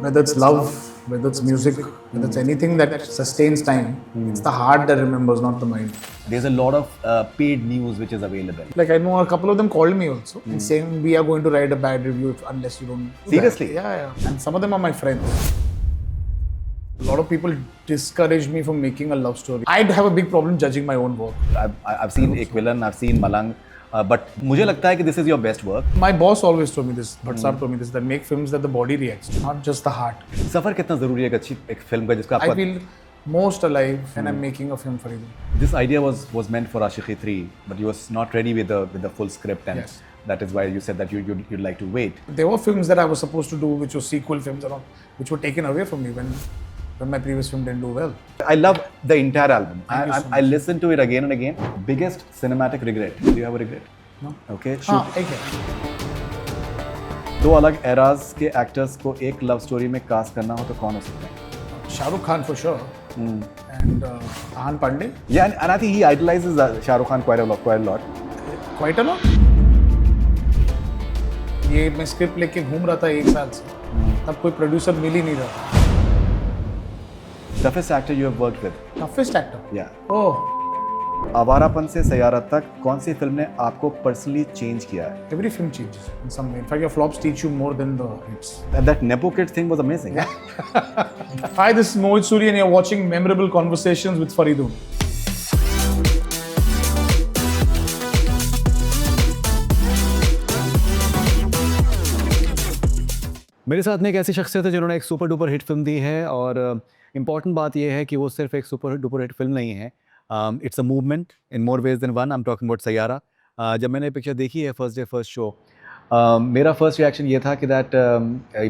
whether it's love, whether it's music, whether it's anything that sustains time, it's the heart that remembers, not the mind. There's a lot of paid news which is available. Like I know a couple of them called me also and saying we are going to write a bad review unless you don't do that." Seriously? Yeah. And some of them are my friends. A lot of people discourage me from making a love story. I'd have a big problem judging my own work. I've seen एक villain, I've seen Malang, but मुझे लगता है कि this is your best work. My boss always told me this, Bhatt Saab told me this, that make films that the body reacts, not just the heart. सफर कितना ज़रूरी है एक अच्छी एक फिल्म का जिसका I आपका feel most alive when I'm making a film for you. This idea was meant for Aashiqi 3, but you was not ready with the full script, and Yes. that is why you said that you'd like to wait. There were films that I was supposed to do, which were sequel films and all, which were taken away from me when my previous film didn't do well. I love the entire album. Thank you so I listened to it again and again. Biggest cinematic regret. Do you have a regret? No. Okay. हाँ, Shoot. एक है. दो अलग eras के actors को एक love story में cast करना हो तो कौन हो सकता है? Shahrukh Khan for sure. And Ahaan Pandey. Yeah, and I think he idolizes Shah Rukh Khan quite a lot. Quite a lot. ये मैं स्क्रिप्ट लेके घूम रहा था 1 साल से. तब कोई प्रोड्यूसर मिल ही नहीं रहा. Toughest actor you have worked with? Toughest actor. Yeah. Oh, Awarapan से सैयारा तक कौन सी फिल्म ने आपको पर्सनली चेंज किया है? every film changes in some way. In fact, your flops teach you more than the hits. That Nepo Kid thing was amazing. Hi, this is Mohit Suri and you're watching Memorable Conversations with Faridoon. मेरे साथ में एक ऐसी शख्सियत है जिन्होंने एक super duper hit film दी है और इम्पॉर्टेंट बात यह है कि वो सिर्फ एक सुपर डुपर हिट फिल्म नहीं है. It's a movement in more ways than one. I am talking about Saiyaara. जब मैंने पिक्चर देखी है फर्स्ट डे फर्स्ट शो, मेरा फर्स्ट रिएक्शन ये था कि दैट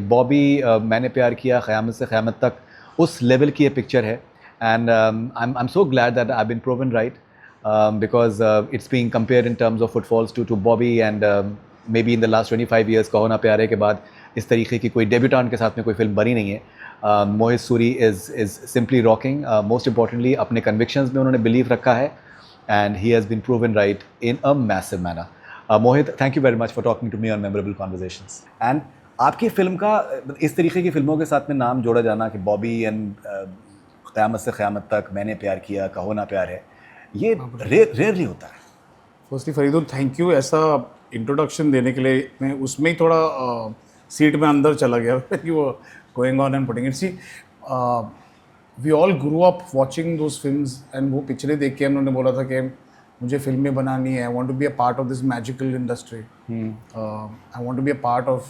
बॉबी मैंने प्यार किया क़यामत से क़यामत तक उस लेवल की ये पिक्चर है. And I am so glad that I been proven right because it's being compared in terms of footfalls to Bobby and maybe in the last 25 years कहो ना प्यारे के बाद इस तरीके की कोई डेब्यूटेंट के साथ में कोई फिल्म बनी नहीं है. Mohit Suri is simply rocking. Most importantly अपने कन्विक्शंस में उन्होंने बिलीव रखा है and he has been proven right in a massive manner. Mohit, thank you very much for talking to me on memorable conversations. And आपकी फ़िल्म का इस तरीके की फ़िल्मों के साथ में नाम जोड़ा जाना कि बॉबी एंड क़यामत से क़यामत तक, मैंने प्यार किया, कहो ना प्यार है, ये रेयरली होता है. फर्स्टली फरीदून, थैंक यू ऐसा इंट्रोडक्शन देने के लिए. मैं उसमें ही थोड़ा सीट में अंदर चला गया कि वो going on and putting it. See, we all grew up watching those films and वो पिक्चरें देख के उन्होंने बोला था कि मुझे फिल्में बनानी है. I want to be a part of this magical industry. I want to be a part of,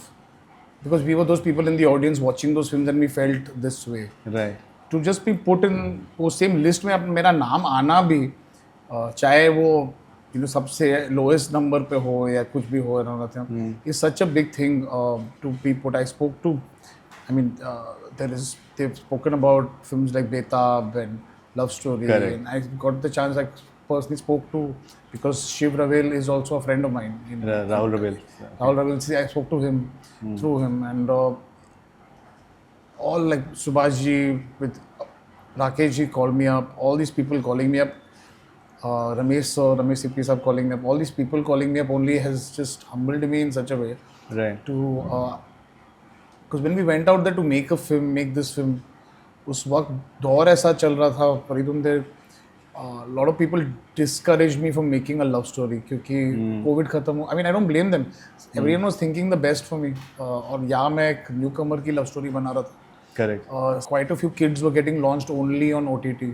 because we were those people in the audience watching those films and we felt this way. Right. To just be put in वो same list में मेरा नाम आना भी, चाहे वो सबसे lowest number पे हो या कुछ भी हो, is such a big thing to be put. I spoke to, I mean they've spoken about films like Betab and Love Story. Correct. And I got the chance, I personally spoke to, because Shiv Ravel is also a friend of mine. Rahul Ravel. Rahul Ravel, see, I spoke to him through him, and all like Subhash ji, with Rakesh ji called me up, all these people calling me up, Ramesh Sippy sir calling me up, all these people calling me up only has just humbled me in such a way. Right. To because when we went out there to make a film, make this film, उस वक्त दौर ऐसा चल रहा था Faridoon, there lot of people discouraged me from making a love story क्योंकि Covid खत्म हो. I mean, I don't blame them. Everyone was thinking the best for me. और यहाँ मैं एक न्यूकमर की लव स्टोरी बना रहा था. Correct. Quite a few kids were getting launched only on OTT.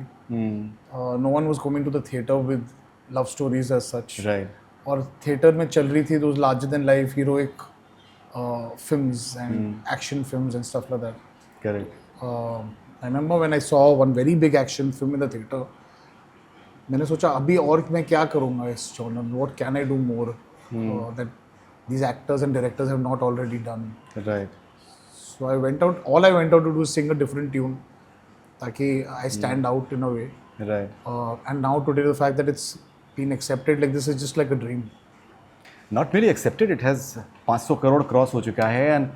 No one was coming to the theater with love stories as such. Right. और theater में चल रही थी those larger than life heroic films and action films and stuff like that. Correct. I remember when I saw one very big action film in the theater, मैंने सोचा अभी और मैं क्या करूँगा इस genre, what can I do more that these actors and directors have not already done. Right. So I went out, all I went out to do is sing a different tune ताकि I stand out in a way. Right. And now today the fact that it's been accepted like this is just like a dream. Not really accepted, it has 500 crore cross हो चुका है and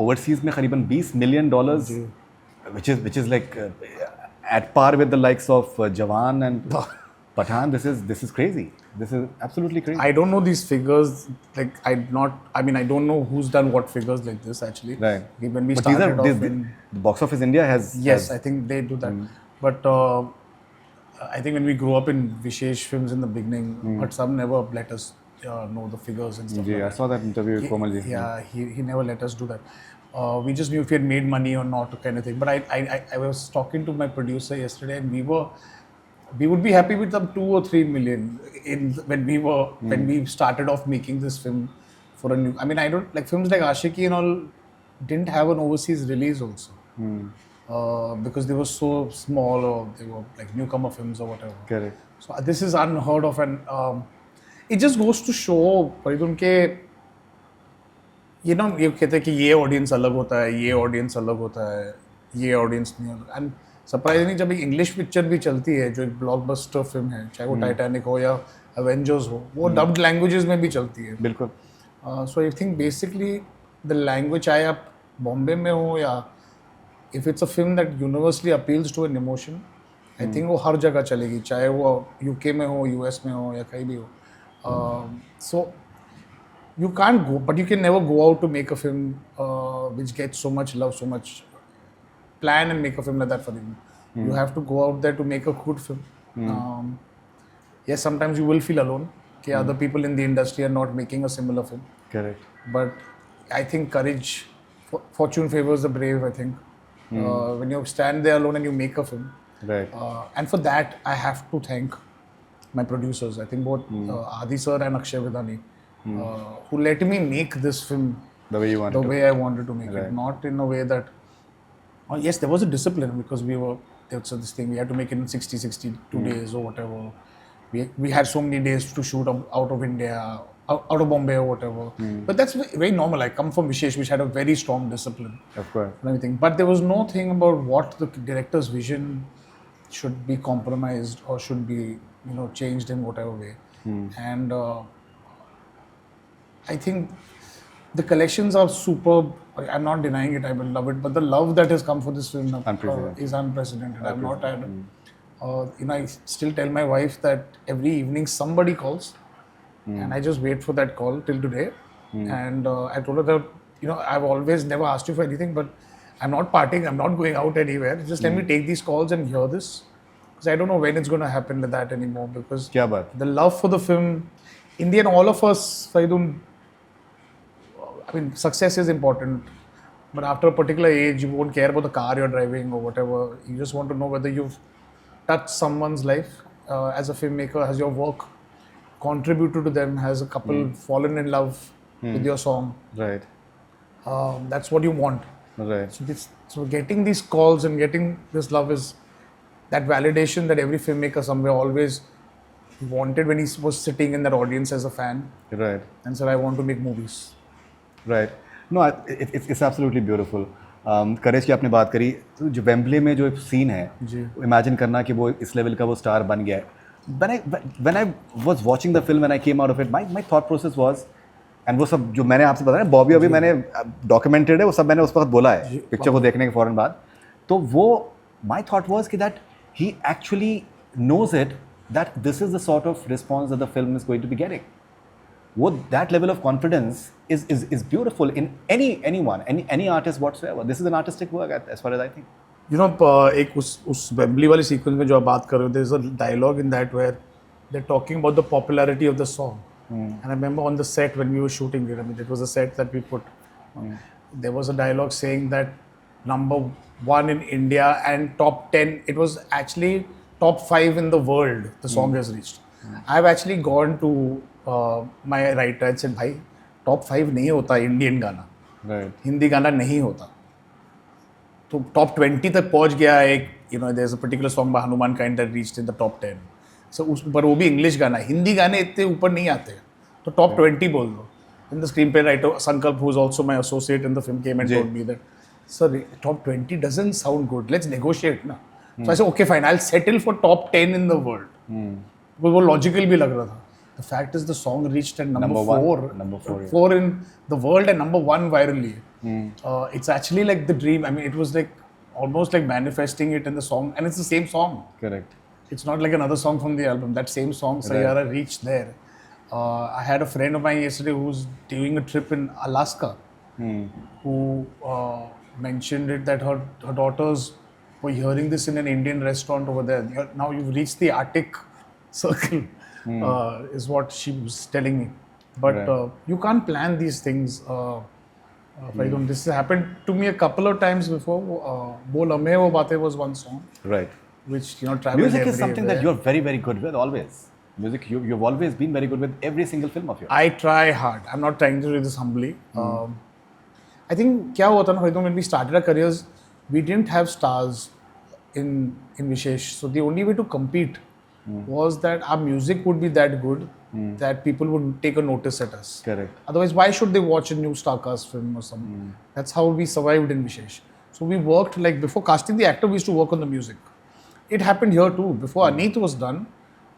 overseas में करीबन $20 million, which is like at par with the likes of जवान and Pathaan, this is crazy. This is absolutely crazy. I don't know these figures. Like I don't know who's done what figures like this actually. Right. When we But these started are off in the box office India has. yes, I think they do that. But I think when we grew up in Vishesh films in the beginning, but some never let us know the figures and stuff. Yeah, like I saw that interview with Komal ji. Yeah, he never let us do that. We just knew if we had made money or not, kind of thing. But I was talking to my producer yesterday, and we would be happy with some 2 or 3 million when we started off making this film for a new. I mean, I don't like films like Aashiqi and all didn't have an overseas release also. Because they were so small or they were like newcomer films or whatever. Correct. So this is unheard of, and it just goes to show Faridoon के ये कहते हैं कि ये audience अलग होता है, ये ऑडियंस अलग होता है, ये ऑडियंस नहीं होता. एंड सरप्राइजिंगली जब एक इंग्लिश पिक्चर भी चलती है जो एक ब्लॉकबस्टर फिल्म है, चाहे वो टाइटैनिक हो या एवेंजर्स हो, वो डब्ड लैंग्वेजेस में भी चलती है. बिल्कुल. So I think basically the language, चाहे आप बॉम्बे में हो या if it's a film that universally appeals to an emotion, I think वो हर जगह चलेगी, चाहे वो UK में हो, US में हो या कहीं भी हो. So you can't go, but you can never go out to make a film which gets so much love, so much plan and make a film like that for you. You have to go out there to make a good film. Yes, sometimes you will feel alone. कि other people in the industry are not making a similar film. Correct. But I think courage, fortune favors the brave, I think. When you stand there alone and you make a film. Right. And for that, I have to thank my producers. I think both Adi sir and Akshay Vidani, who let me make this film the way you wanted the way I wanted to make it. Not in a way that, yes, there was a discipline because there was this thing, we had to make it in 62 days or whatever. We had so many days to shoot out of India, out of Bombay or whatever. But that's very normal. I come from Vishesh, which had a very strong discipline. Of course. And everything. But there was no thing about what the director's vision should be compromised or should be, changed in whatever way. And I think the collections are superb. I'm not denying it. I will love it. But the love that has come for this film is unprecedented. I've not had. I still tell my wife that every evening somebody calls, and I just wait for that call till today. And I told her that, I've always never asked you for anything, but I'm not partying, I'm not going out anywhere. Just let me take these calls and hear this, because I don't know when it's going to happen with that anymore. Because the love for the film, in the end, all of us, Faridoon, success is important, but after a particular age, you won't care about the car you're driving or whatever. You just want to know whether you've touched someone's life as a filmmaker. Has your work contributed to them? Has a couple fallen in love with your song? Right. That's what you want. Right. So getting these calls and getting this love is that validation that every filmmaker somewhere always wanted when he was sitting in that audience as a fan. Right. And said, I want to make movies. Right. No, it's absolutely beautiful. करेज की आपने बात करी, तो जो Wembley में जो scene है, imagine करना कि वो इस लेवल का वो स्टार बन गया है. When I was watching the film and I came out of it, my thought process was, and वो सब जो मैंने आपसे बताया ना, बॉबी अभी मैंने डॉक्यूमेंटेड है, वो सब मैंने उस वक्त बोला है पिक्चर को देखने के फौरन बाद. तो वो my thought was कि that he actually knows it, that this is the sort of response that the film is going to be getting. That level of confidence is beautiful in anyone, any artist whatsoever. This is an artistic work as far as I think. एक उस Wembley वाली sequence में जो आप बात कर रहे हो, there is a dialogue in that where they're talking about the popularity of the song. And I remember on the set when we were shooting it, it was a set that we put. There was a dialogue saying that number 1 in India and top 10, it was actually top 5 in the world, the song has reached. I've actually gone to my writer and said, भाई top 5 नहीं होता Indian गाना, हिंदी गाना नहीं होता, तो top 20 तक पहुंच गया एक, there's a particular song by Hanuman Kind that reached in the top 10. So पर वो भी इंग्लिश गाना, हिंदी गाने इतने ऊपर नहीं आते, तो top 20 बोल दो. Then the screenplay writer Sankalp, who is also my associate in the film, came and told me that, sir, top 20 doesn't sound good, let's negotiate na. So I said, okay fine, I'll settle for top 10 in the world. Because वो logical भी लग रहा था. The fact is the song reached at number 4 in the world and number 1 virally. It's actually like the dream. It was like almost like manifesting it in the song, and it's the same song. Correct. It's not like another song from the album. That same song, Saiyara, reached there. I had a friend of mine yesterday who's doing a trip in Alaska, who mentioned it that her daughters were hearing this in an Indian restaurant over there. Now you've reached the Arctic Circle, is what she was telling me. But you can't plan these things. Faridoon, this has happened to me a couple of times before. Bo Lamhe Wo Baatein was one song. Right. Which traveled Music is something that everywhere. you're very, very good with always. Music, you've always been very good with every single film of yours. I try hard. I'm not trying to do this humbly. I think क्या हुआ था ना Faridoon, when we started our careers, we didn't have stars in Vishesh. So the only way to compete was that our music would be that good that people would take a notice at us. Correct. Otherwise, why should they watch a new Starcast film or something? That's how we survived in Vishesh. So we worked like before casting the actor, we used to work on the music. It happened here too. Before Aneet was done,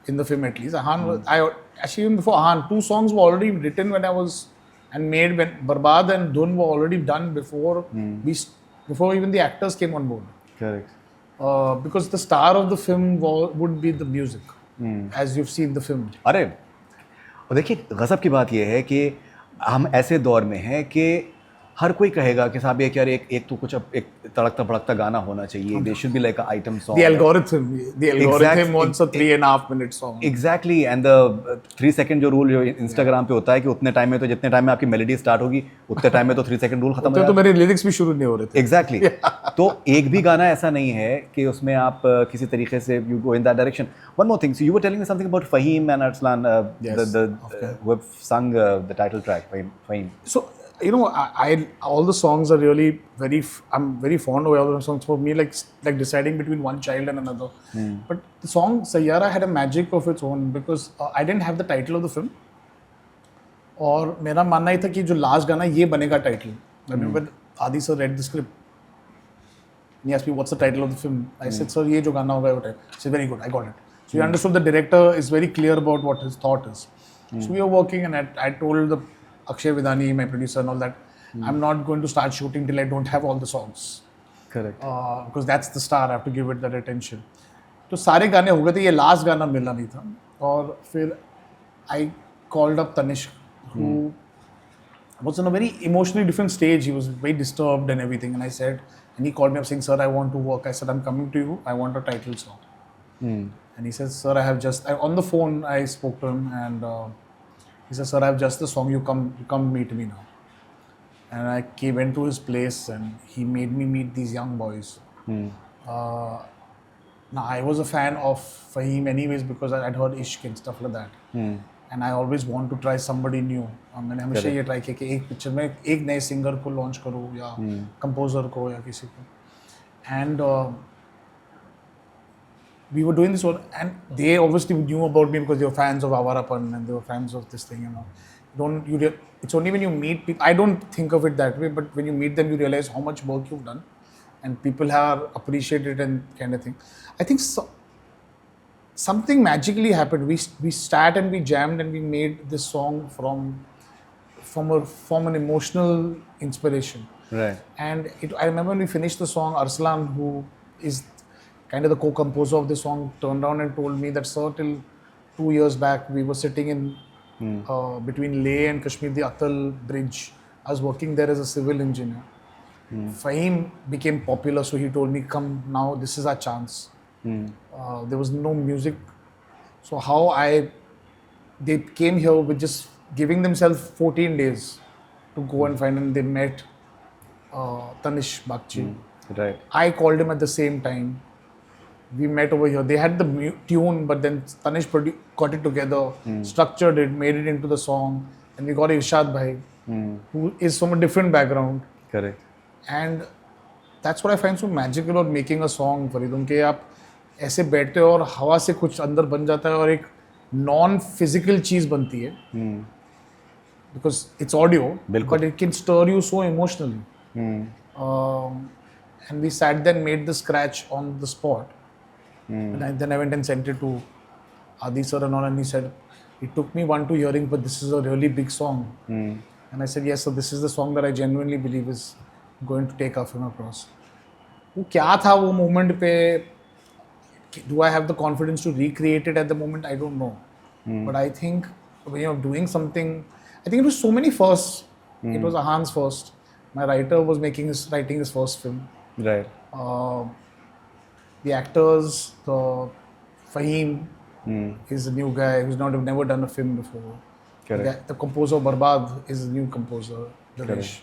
in the film at least, Ahaan was, actually even before Ahaan, 2 songs were already written when I was and made when Barbad and Dhun were already done before before even the actors came on board. Correct. Because the star of the film would be the music, as you've seen the film. अरे और देखिए गज़ब की बात यह है कि हम ऐसे दौर में हैं कि हर कोई कहेगा कि साहब ये क्या एक तो कुछ अब एक तड़कता भड़कता गाना होना चाहिए. There should be like an item song. The algorithm wants a 3.5-minute song. Exactly, and the 3-second जो रूल जो इंस्टाग्राम पे होता है कि उतने टाइम में तो जितने टाइम में आपकी मेलोडी स्टार्ट होगी उतने टाइम में तो 3-second रूल खत्म हो तो मेरे लिरिक्स भी शुरू नहीं हो रहे थे. Exactly. तो एक भी गाना ऐसा नहीं है कि उसमें आप किसी तरीके से you go in that direction. One more thing, so you were telling me something about Fahim and Arslan, who have sung the title track, Fahim. So you know, I all the songs are really I'm very fond of all the songs. For me, like deciding between one child and another. But the song Saiyaara had a magic of its own because I didn't have the title of the film. और मेरा मानना ही था कि जो last गाना ये बनेगा title. I remember Adi sir read the script. He asked me what's the title of the film. I said, sir, ये जो गाना होगा वो title. He said, very good, I got it. So you understood the director is very clear about what his thought is. So we were working and I told the Akshay Vidani, my producer and all that, I'm not going to start shooting till I don't have all the songs. Correct. Because that's the star, I have to give it that attention. तो सारे गाने हो गए थे, ये last गाना मिला नहीं था. और फिर I called up Tanishq, who was in a very emotionally different stage. He was very disturbed and everything. And I said, and he called me up saying, sir, I want to work. I said, I'm coming to you. I want a title song. And he says, sir, I have just, on the phone, I spoke to him and he said, sir, I have just the song. You come meet me now. And I went to his place and he made me meet these young boys. Now, I was a fan of Fahim anyways because I'd heard Ishq and stuff like that. And I always want to try somebody new. मैंने हमेशा ये try किया कि एक picture में एक नए singer को लॉन्च करूँ या कंपोजर को या किसी को. And we were doing this one, and they obviously knew about me because they were fans of Avarapan and they were fans of this thing, you know. It's only when you meet people, I don't think of it that way, but when you meet them, you realize how much work you've done, and people have appreciated and kind of thing. I think something magically happened. We sat and we jammed and we made this song from an emotional inspiration. Right. And I remember when we finished the song, Arslan, who is kind of the co-composer of the song, turned around and told me that, sir, till 2 years back, we were sitting in between Leh and Kashmir, the Atal bridge. I was working there as a civil engineer. Fahim became popular, so he told me, come now, this is our chance. There was no music. So they came here with just giving themselves 14 days to go and find, and they met Tanishq Bagchi. Right. I called him at the same time. We met over here. They had the tune, but then Tanishq got it together, structured it, made it into the song, and we got Irshad Bhai, who is from a different background. Correct. And that's what I find so magical about making a song, Faridoon, कि आप ऐसे बैठते हो और हवा से कुछ अंदर बन जाता है और एक नॉन फिजिकल चीज बनती है. Because it's audio, but it can stir you so emotionally. And we sat there and made the scratch on the spot. And then I went and sent it to Adi sir and all, and he said, it took me 1-2 hearings, but this is a really big song. And I said, yes, so this is the song that I genuinely believe is going to take our film across. वो क्या था वो moment पे, do I have the confidence to recreate it at the moment? I don't know. But I think when you're doing something, I think it was so many firsts. It was Ahaan's first. My writer was writing his first film. Right. The actors, the Fahim is a new guy who's never done a film before. Correct. The composer Barbad is a new composer, Dinesh.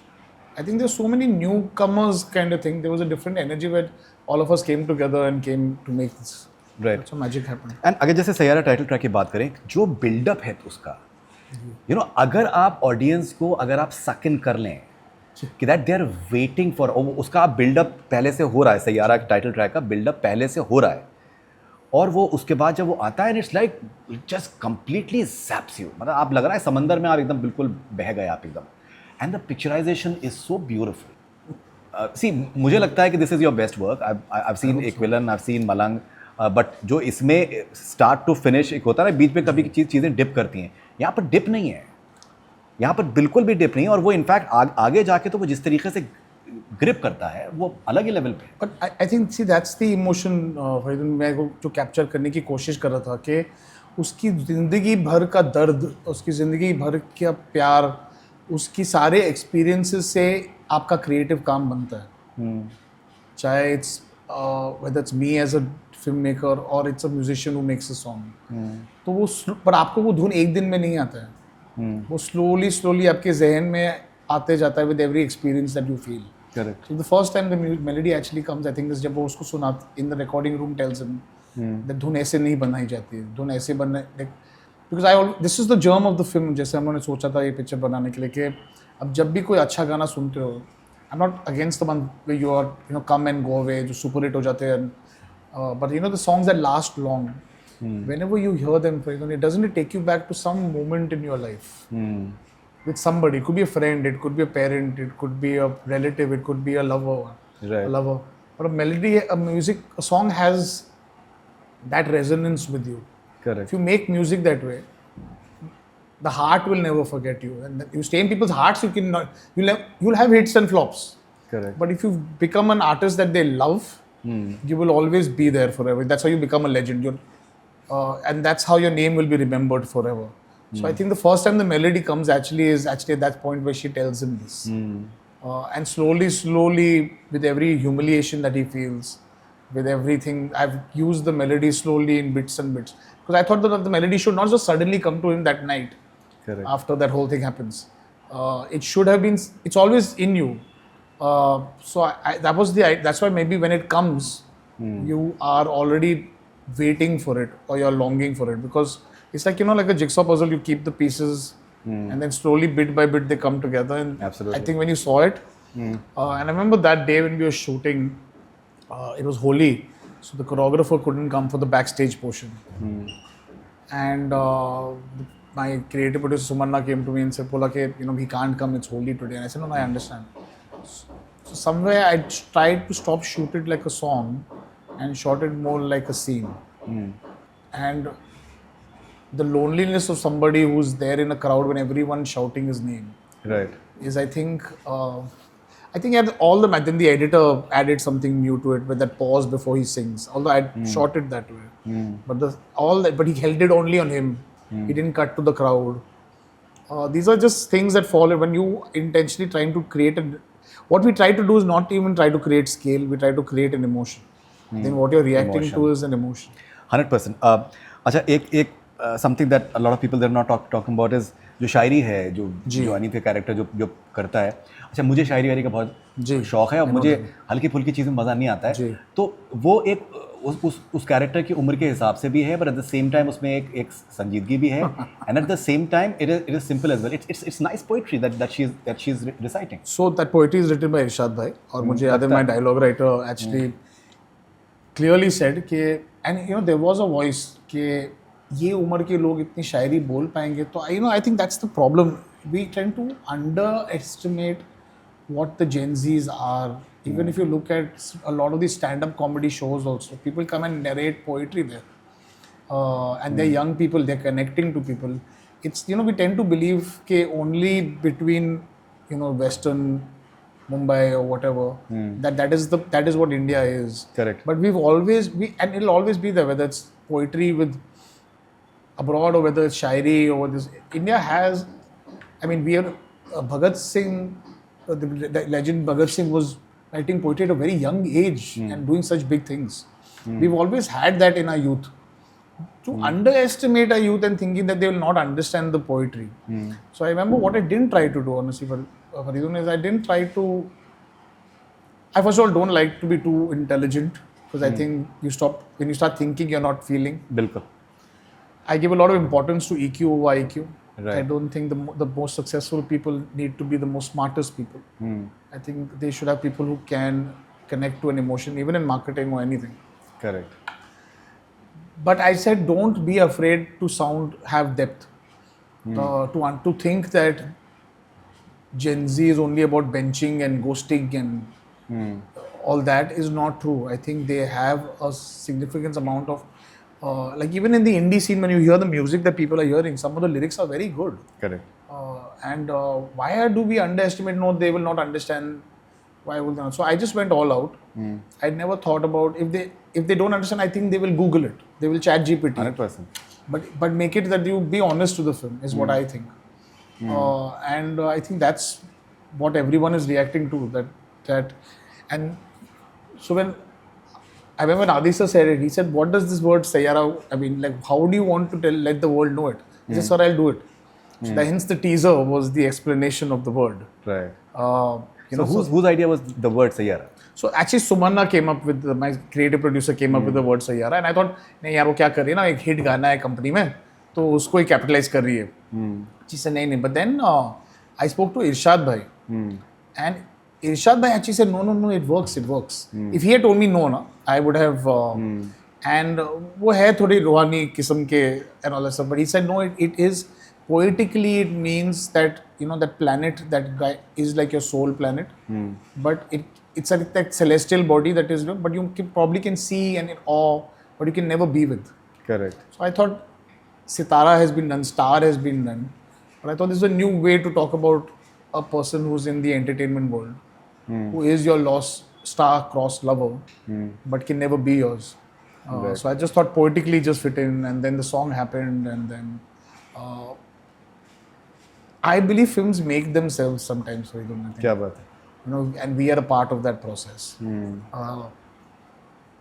I think there's so many newcomers kind of thing. There was a different energy where all of us came together and came to make this. Right. That's how magic happened. And अगर जैसे Saiyaara title track की बात करें, जो buildup है उसका, you know, अगर आप ऑडियंस को अगर आप सक इन कर लें कि that they are waiting for, उसका आप बिल्डअप पहले से हो रहा है, सैयारा टाइटल ट्रैक का बिल्डअप पहले से हो रहा है, और वो उसके बाद जब वो आता है, it's like just completely zaps you, मतलब आप लग रहा है समंदर में आप एकदम बिल्कुल बह गए आप एकदम, and the picturisation is so beautiful. See मुझे लगता है कि this is your best work. I have seen Ek villain, I have seen Malang, but जो इसमें स्टार्ट टू फिनिश एक होता है ना, बीच में कभी चीज़ें डिप करती हैं, यहाँ पर डिप नहीं है, यहाँ पर बिल्कुल भी डिप नहीं है, और वो इनफैक्ट आगे जाके तो वो जिस तरीके से ग्रिप करता है वो अलग ही लेवल पे. But I think see that's the emotion Faridoon, मैं जो कैप्चर करने की कोशिश कर रहा था कि उसकी ज़िंदगी भर का दर्द, उसकी ज़िंदगी भर का प्यार, उसकी सारे एक्सपीरियंसेस से आपका क्रिएटिव काम बनता है. चाहे it's whether it's me as a filmmaker or it's a musician who makes a song. तो वो पर आपको वो धुन एक दिन में नहीं आता है. वो slowly आपके जहन में आते जाता है with every experience that you feel. Correct. So the first time the melody actually comes, I think is जब वो उसको सुना in the recording room tells him that धुन ऐसे नहीं बनाई जाती है, धुन ऐसे बनना, because this is the germ of the film. जैसे हम लोगों ने सोचा था ये पिक्चर बनाने के लिए कि अब जब भी कोई अच्छा गाना सुनते हो, I'm not against the one where you are come and go away, जो super hit हो जाते हैं, but the songs that last long, whenever you hear them, it doesn't take you back to some moment in your life with somebody. It could be a friend, it could be a parent, it could be a relative, it could be a lover. Right. A lover. But a melody, a song has that resonance with you. Correct. If you make music that way, the heart will never forget you, and you stay in people's hearts. You'll have hits and flops. Correct. But if you become an artist that they love, you will always be there forever. That's how you become a legend. And that's how your name will be remembered forever. So I think the first time the melody comes is actually at that point where she tells him this. And slowly, with every humiliation that he feels, with everything, I've used the melody slowly in bits and bits. Because I thought that the melody should not just suddenly come to him that night. Correct. After that whole thing happens. It should have been, it's always in you. So that's why maybe when it comes, you are already waiting for it, or you're longing for it, because it's like, like a jigsaw puzzle, you keep the pieces and then slowly bit by bit they come together. And Absolutely. I think when you saw it, and I remember that day when we were shooting, it was Holi, so the choreographer couldn't come for the backstage portion. And my creative producer Sumanna came to me and said, Pola, he can't come, it's Holi today. And I said, no, I understand. So somewhere I tried to stop shoot it like a song and shot it more like a scene. And the loneliness of somebody who's there in a crowd when everyone's shouting his name, Right. is I think then the editor added something new to it with that pause before he sings. Although I shot it that way, but he held it only on him. He didn't cut to the crowd. These are just things that fall when you intentionally trying to create what we try to do is not even try to create scale. We try to create an emotion. Then what you're reacting to is an emotion. 100%. अच्छा, एक something that a lot of people they're not talking about is जो शायरी है, जो अनीत का character जो करता है. अच्छा, मुझे शायरी वायरी का बहुत शौक है और मुझे हल्की फुल्की चीज़ें मज़ा नहीं आता है. तो वो एक उस कैरेक्टर की उम्र के हिसाब से भी है, but at the same time उसमें एक संजीदगी भी है, and at the same time it is simple as well. It's nice poetry that she's reciting. So that poetry is written by Irshad bhai, और मुझे याद है my dialogue writer actually clearly said कि, and there was a voice कि ये उम्र के लोग इतनी शायरी बोल पाएंगे. तो I think that's the problem. We tend to underestimate what the Gen Zs are. Even if you look at a lot of these stand-up comedy shows also, people come and narrate poetry there. And they're young people, they're connecting to people. It's, we tend to believe that only between, Western Mumbai or whatever. That is what India is. Correct. But and it'll always be there, whether it's poetry with abroad or whether it's shairi or this. India has, I mean, we are Bhagat Singh, the legend Bhagat Singh was writing poetry at a very young age and doing such big things. We've always had that in our youth. To underestimate our youth and thinking that they will not understand the poetry. So I remember what I didn't try to do, honestly, for Faridoon, is I didn't try to. I first of all don't like to be too intelligent because I think when you start thinking, you're not feeling. बिल्कुल. I give a lot of importance to EQ over IQ. Right. I don't think the most successful people need to be the most smartest people. I think they should have people who can connect to an emotion, even in marketing or anything. Correct. But I said, don't be afraid to have depth. To think that Gen Z is only about benching and ghosting and all that is not true. I think they have a significant amount of, like even in the indie scene, when you hear the music that people are hearing, some of the lyrics are very good. Correct. And why do we underestimate? No, they will not understand. Why will they not? So I just went all out. I never thought about if they don't understand. I think they will Google it. They will chat GPT. 100%. But make it that you be honest to the film is what I think. And I think that's what everyone is reacting to. And so when I remember when Adisa said it, he said, "What does this word Saiyaara? I mean, like, how do you want to let the world know it?" He said, "Sir, I'll do it." So hence the teaser was the explanation of the word. Right. You So know, whose idea was the word Saiyara? So actually Sumanna came up with my creative producer came up with the word Saiyara, and I thought, नहीं यार वो क्या कर रही है ना, एक hit गाना है कंपनी में तो उसको ही कैपिटलाइज कर रही है. She said नहीं. But then I spoke to Irshad bhai, and Irshad bhai actually said no, it works. If he had told me no na, I would have and वो है थोड़ी रूहानी किस्म के and all that stuff, but he said no, it is poetically, it means that that planet, that guy is like your soul planet, but it's like that celestial body that is, but you probably can see and in awe, but you can never be with. Correct. So I thought Sitara has been done, Star has been done, but I thought this is a new way to talk about a person who's in the entertainment world, who is your lost star-crossed lover, but can never be yours. Right. So I just thought poetically just fit in, and then the song happened, and then I believe films make themselves sometimes. So I don't think. क्या बात है? And we are a part of that process.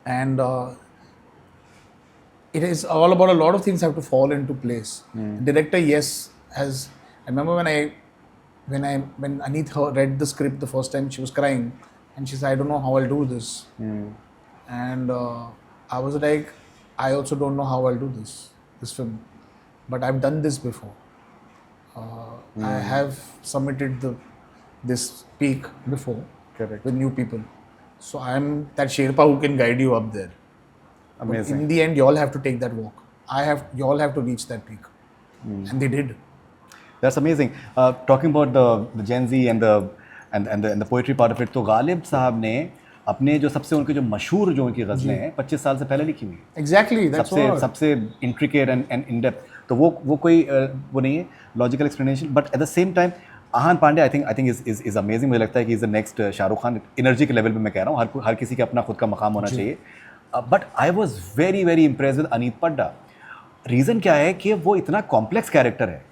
And it is all about a lot of things have to fall into place. Director, yes, has. I remember when Aneet read the script the first time, she was crying, and she said, "I don't know how I'll do this." And I was like, "I also don't know how I'll do this film, but I've done this before. I have submitted this peak before." Correct. With new people. So I'm that Sherpa who can guide you up there. Amazing. But in the end, you all have to take that walk. You all have to reach that peak. And they did. That's amazing. Talking about the Gen Z and the poetry part of it, तो गालिब साहब ने अपने जो सबसे उनके जो मशहूर जो उनकी गज़लें हैं 25 साल से पहले लिखी हुई हैं. Exactly. That's सबसे intricate and in depth. तो वो कोई वो नहीं है logical explanation. But at the same time, Ahaan Pandey I think is amazing. मुझे लगता है कि is the next Shahrukh Khan. Energy के लेवल पे मैं कह रहा हूँ, हर किसी के अपना खुद का मकाम होना चाहिए. But I was very impressed with Aneet Padda. Reason क्या है कि वो इतना कॉम्प्लेक्स कैरेक्टर है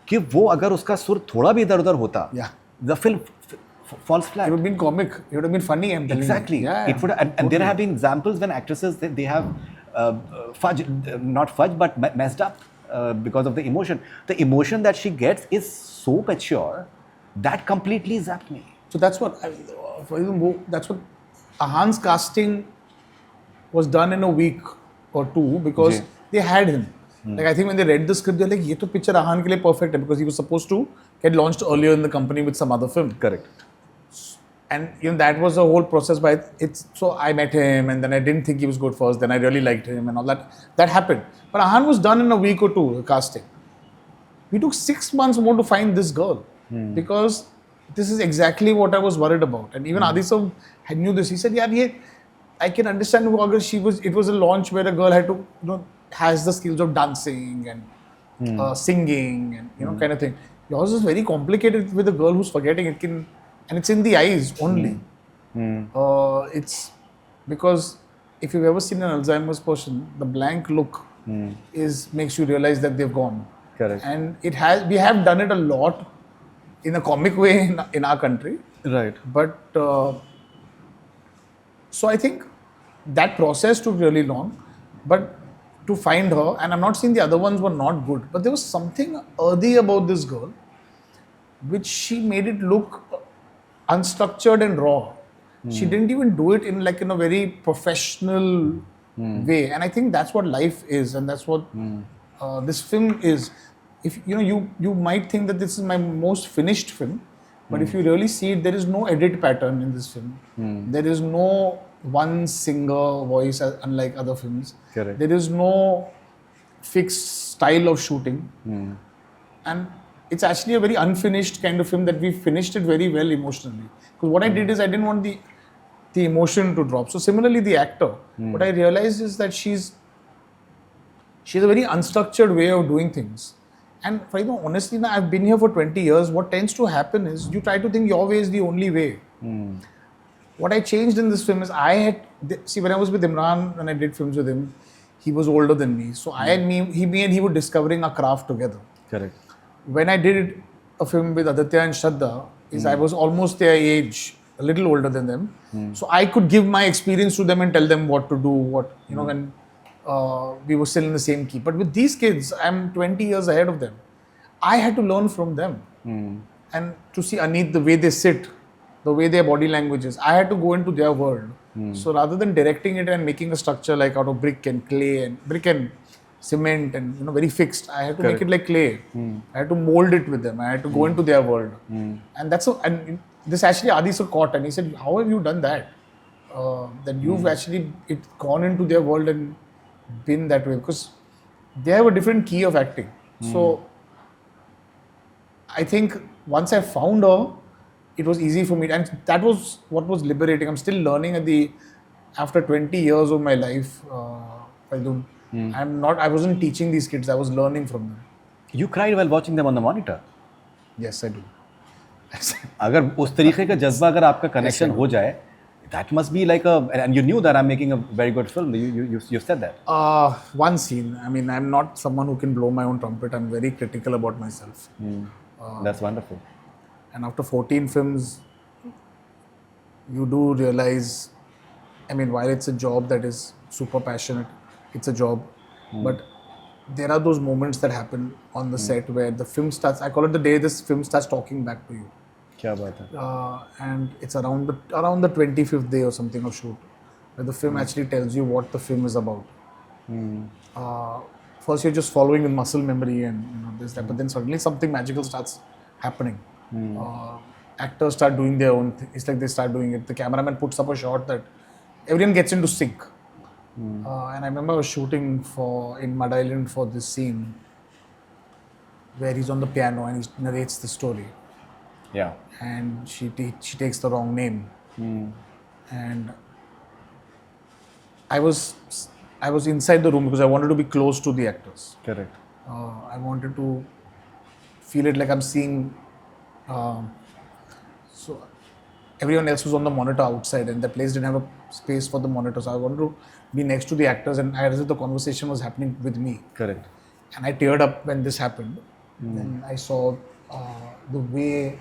कि वो अगर उसका सुर थोड़ा भी इधर उधर होता, the film falls flat. It would have been comic. It would have been funny. I'm telling Exactly. you. Yeah, It would, and there have been examples when actresses they have not fudge but messed up because of the emotion. The emotion that she gets is so mature that completely zapped me. So that's what Ahaan's casting was done in a week or two because they had him. Like I think when they read the script, they're like, "ये तो picture Ahaan के लिए perfect है," because he was supposed to get launched earlier in the company with some other film. Correct. And that was the whole process. So I met him, and then I didn't think he was good first. Then I really liked him, and all that. That happened. But Ahaan was done in a week or two, the casting. We took 6 months more to find this girl because this is exactly what I was worried about. And even Adisa knew this. He said, "Yeah, I can understand who it was a launch where a girl had to, has the skills of dancing and singing and kind of thing. Yours is very complicated with a girl who's forgetting. It can and it's in the eyes only. It's because if you've ever seen an Alzheimer's person, the blank look is makes you realize that they've gone. Correct. And we have done it a lot in a comic way in our country, Right. but so I think that process took really long, but to find her, and I'm not saying the other ones were not good, but there was something earthy about this girl which she made it look unstructured and raw. She didn't even do it in a very professional way, and I think that's what life is, and that's what this film is. If you might think that this is my most finished film, but if you really see it, there is no edit pattern in this film. There is no one singer voice, unlike other films. Correct. There is no fixed style of shooting, and it's actually a very unfinished kind of film that we finished it very well emotionally. Because what I did is I didn't want the emotion to drop. So similarly, the actor, what I realized is that she's a very unstructured way of doing things. And honestly, now I've been here for 20 years. What tends to happen is you try to think your way is the only way. What I changed in this film is when I was with Imran, when I did films with him, he was older than me. So me and he were discovering our craft together. Correct. When I did a film with Aditya and Shraddha, I was almost their age, a little older than them. So I could give my experience to them and tell them what to do, when we were still in the same key. But with these kids, I'm 20 years ahead of them. I had to learn from them. And to see Aneet, the way they sit, the way their body language is, I had to go into their world. So rather than directing it and making a structure like out of brick and cement and very fixed, I had to make it like clay. I had to mold it with them. I had to go into their world. And this actually Adisha caught, and he said, how have you done that? That you've actually gone into their world and been that way, because they have a different key of acting. So I think once I found her, it was easy for me, and that was what was liberating. I'm still learning after 20 years of my life. I wasn't teaching these kids, I was learning from them. You cried while watching them on the monitor. Yes, I do. अगर उस तरीके का जज्बा अगर आपका connection हो जाए, that must be like and you knew that I'm making a very good film. You said that. One scene. I mean, I'm not someone who can blow my own trumpet. I'm very critical about myself. That's wonderful. And after 14 films, you do realize, I mean, while it's a job that is super passionate, it's a job, but there are those moments that happen on the set where the film starts, I call it the day this film starts talking back to you. क्या बात है? And it's around the 25th day or something of shoot, where the film actually tells you what the film is about. First you're just following with muscle memory and this, that, but then suddenly something magical starts happening. Actors start doing their own thing. It's like they start doing it. The cameraman puts up a shot that everyone gets into sync. And I remember I was shooting in Mud Island for this scene where he's on the piano and he narrates the story. Yeah. And she takes the wrong name. And I was inside the room because I wanted to be close to the actors. Correct. I wanted to feel it like I'm seeing. So everyone else was on the monitor outside, and the place didn't have a space for the monitor. So I wanted to be next to the actors, and as if the conversation was happening with me. Correct. And I teared up when this happened. Then I saw the way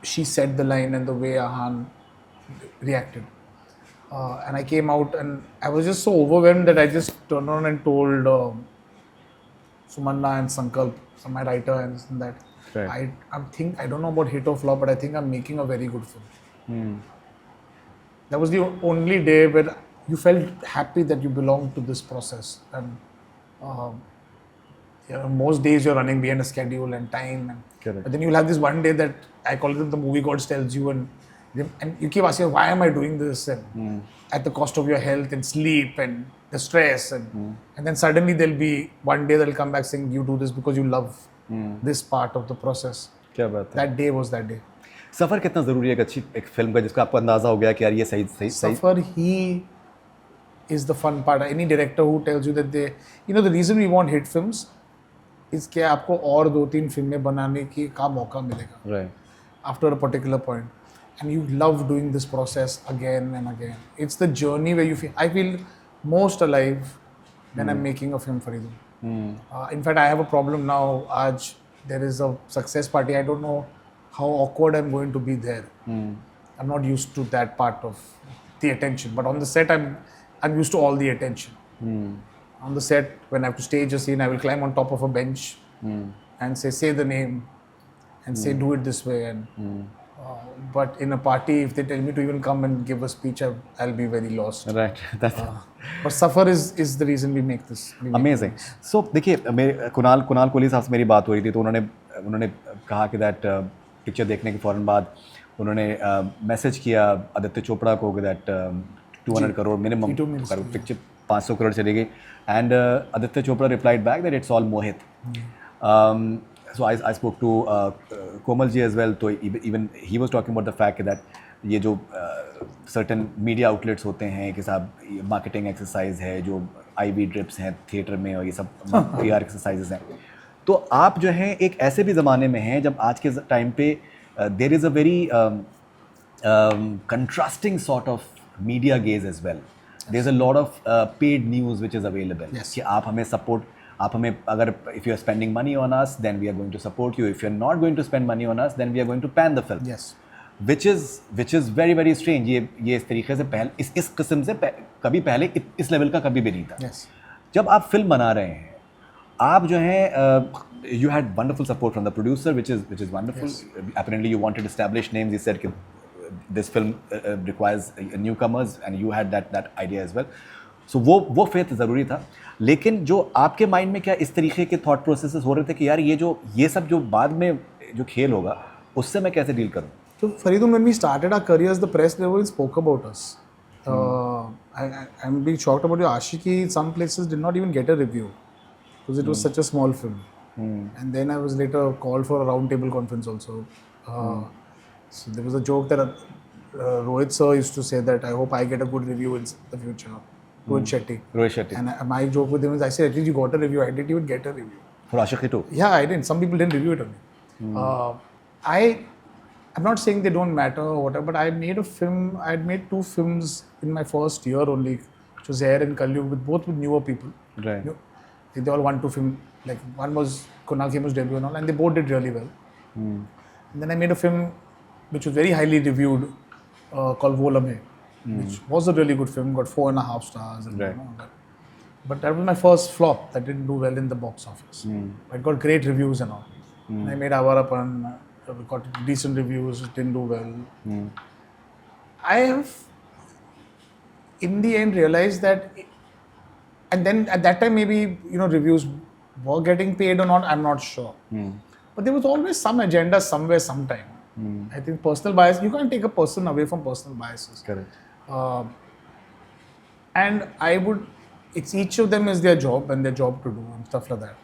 she said the line and the way Ahaan reacted. And I came out and I was just so overwhelmed that I just turned on and told Sumanna and Sankalp, my writer, and that Right. I don't know about hit or flop, but I think I'm making a very good film. That was the only day where you felt happy that you belonged to this process. And most days you're running behind a schedule and time. Correct. But then you'll have this one day that I call it the movie gods tells you, and you keep asking, why am I doing this? And at the cost of your health and sleep and the stress. And then suddenly there'll be one day that'll come back saying, you do this because you love this part of the process. क्या बात है? That day was that day. सफ़र कितना ज़रूरी है एक अच्छी एक film का जिसका आपको अंदाज़ा हो गया कि यार ये सही Safar, he is the fun part. Any director who tells you that the reason we want hit films is कि आपको और 2-3 फिल्में बनाने का मौका मिलेगा Right. after a particular point. and you love doing this process again and again. It's the journey where I feel most alive when I'm making a film, Faridoon. In fact, I have a problem now. Aaj there is a success party. I don't know how awkward I'm going to be there. I'm not used to that part of the attention. But on the set, I'm used to all the attention. On the set, when I have to stage a scene, I will climb on top of a bench and say the name and say do it this way. And but in a party, if they tell me to even come and give a speech, I'll be very lost. Right. That's But suffer is the reason we make this. Amazing. So देखिए, मेरे कुणाल कोहली साहब से मेरी बात हो रही थी, तो उन्होंने कहा कि दैट पिक्चर देखने के फ़ौरन बाद उन्होंने मैसेज किया आदित्य चोपड़ा को कि that 200 crore minimum picture 500 crore चली गई. And Aditya Chopra replied back that it's all Mohit. So I spoke to Komal ji as well. So even he was talking about the fact that ये जो certain media outlets होते हैं कि साहब marketing exercise है, जो IV drips हैं theatre में और ये सब PR exercises हैं. तो आप जो हैं एक ऐसे भी ज़माने में हैं जब आज के टाइम पे there is a very contrasting sort of media gaze as well. There's a lot of paid news which is available. Yes. कि आप हमें support, आप हमें अगर if you are spending money on us, then we are going to support you. If you are not going to spend money on us, then we are going to pan the film. Yes. Which is very very strange. ये इस तरीके से इस किस्म से कभी पहले इस लेवल का कभी भी नहीं था. Yes. जब आप फिल्म बना रहे हैं, आप जो हैं you had wonderful support from the producer, which is wonderful. Yes. Apparently you wanted established names. He said this film requires newcomers, and you had that idea as well. So वो faith ज़रूरी था. लेकिन जो आपके mind में क्या इस तरीके के थॉट प्रोसेसेस हो रहे थे कि यार ये सब जो बाद में जो खेल होगा उससे मैं कैसे डील करूँ? So Faridoon, when we started our careers, the press never spoke about us. I'm being shocked about your Aashiqi. Some places did not even get a review because it was such a small film. And then I was later called for a roundtable conference also. So there was a joke that Rohit sir used to say that I hope I get a good review in the future. Rohit Shetty. And my joke with him is I said, at least you got a review. I didn't even get a review. For Aashiqi too? Yeah, I didn't. Some people didn't review it on me. I'm not saying they don't matter or whatever, but I made a film. I had made 2 films in my first year only, which was Air and Kalyug, both with newer people. Right. You know, they all 1-2 film. Like one was Kunal Khemu's debut and all, and they both did really well. And then I made a film which was very highly reviewed called Wo Lamhe, which was a really good film, got 4.5 stars. And, right. you know, but that was my first flop. That didn't do well in the box office. It got great reviews and all. And I made Avarapan. Got decent reviews, didn't do well. I have, in the end, realized that, and then at that time maybe reviews were getting paid or not. I'm not sure, but there was always some agenda somewhere, sometime. I think personal bias. You can't take a person away from personal biases. Correct. And it's each of them is their job and their job to do and stuff like that.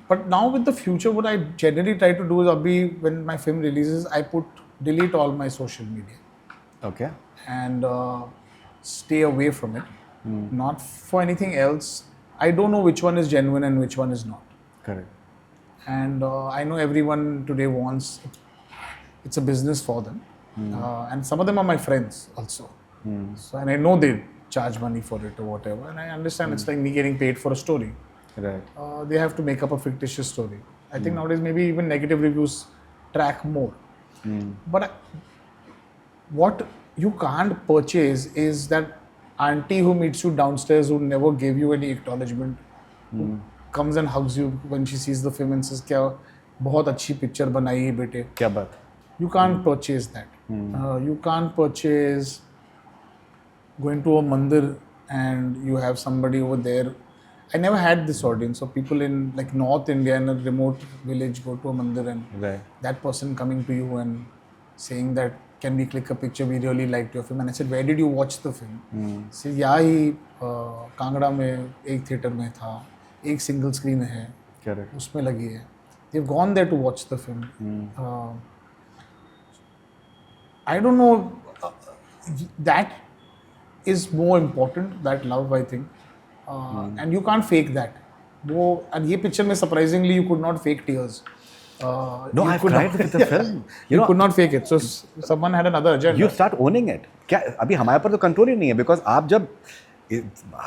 But now with the future, what I generally try to do is, when my film releases, I delete all my social media. Okay. And stay away from it. Not for anything else. I don't know which one is genuine and which one is not. Correct. And I know everyone today wants, it's a business for them. And some of them are my friends also. So, and I know they charge money for it or whatever. And I understand it's like me getting paid for a story. Right. They have to make up a fictitious story. I think nowadays maybe even negative reviews track more. But what you can't purchase is that auntie who meets you downstairs who never gave you any acknowledgement, who comes and hugs you when she sees the film and says, "Kya bahut achhi picture banayi hai bete." क्या बात? You can't purchase that. You can't purchase going to a mandir and you have somebody over there. I never had this audience. So people in like North India in a remote village go to a mandir and that person coming to you and saying that, can we click a picture? We really liked your film. And I said, where did you watch the film? He said, yahi Kangra mein ek theater mein tha, ek single screen hai, usme lagi hai. They've gone there to watch the film. I don't know. That is more important. That love, I think. And you can't fake that. And ये picture में surprisingly you could not fake tears. No, you I've could tried not- with the film. You could not fake it. So someone had another agenda. You start owning it. क्या अभी हमारे पर तो control ही नहीं है because आप जब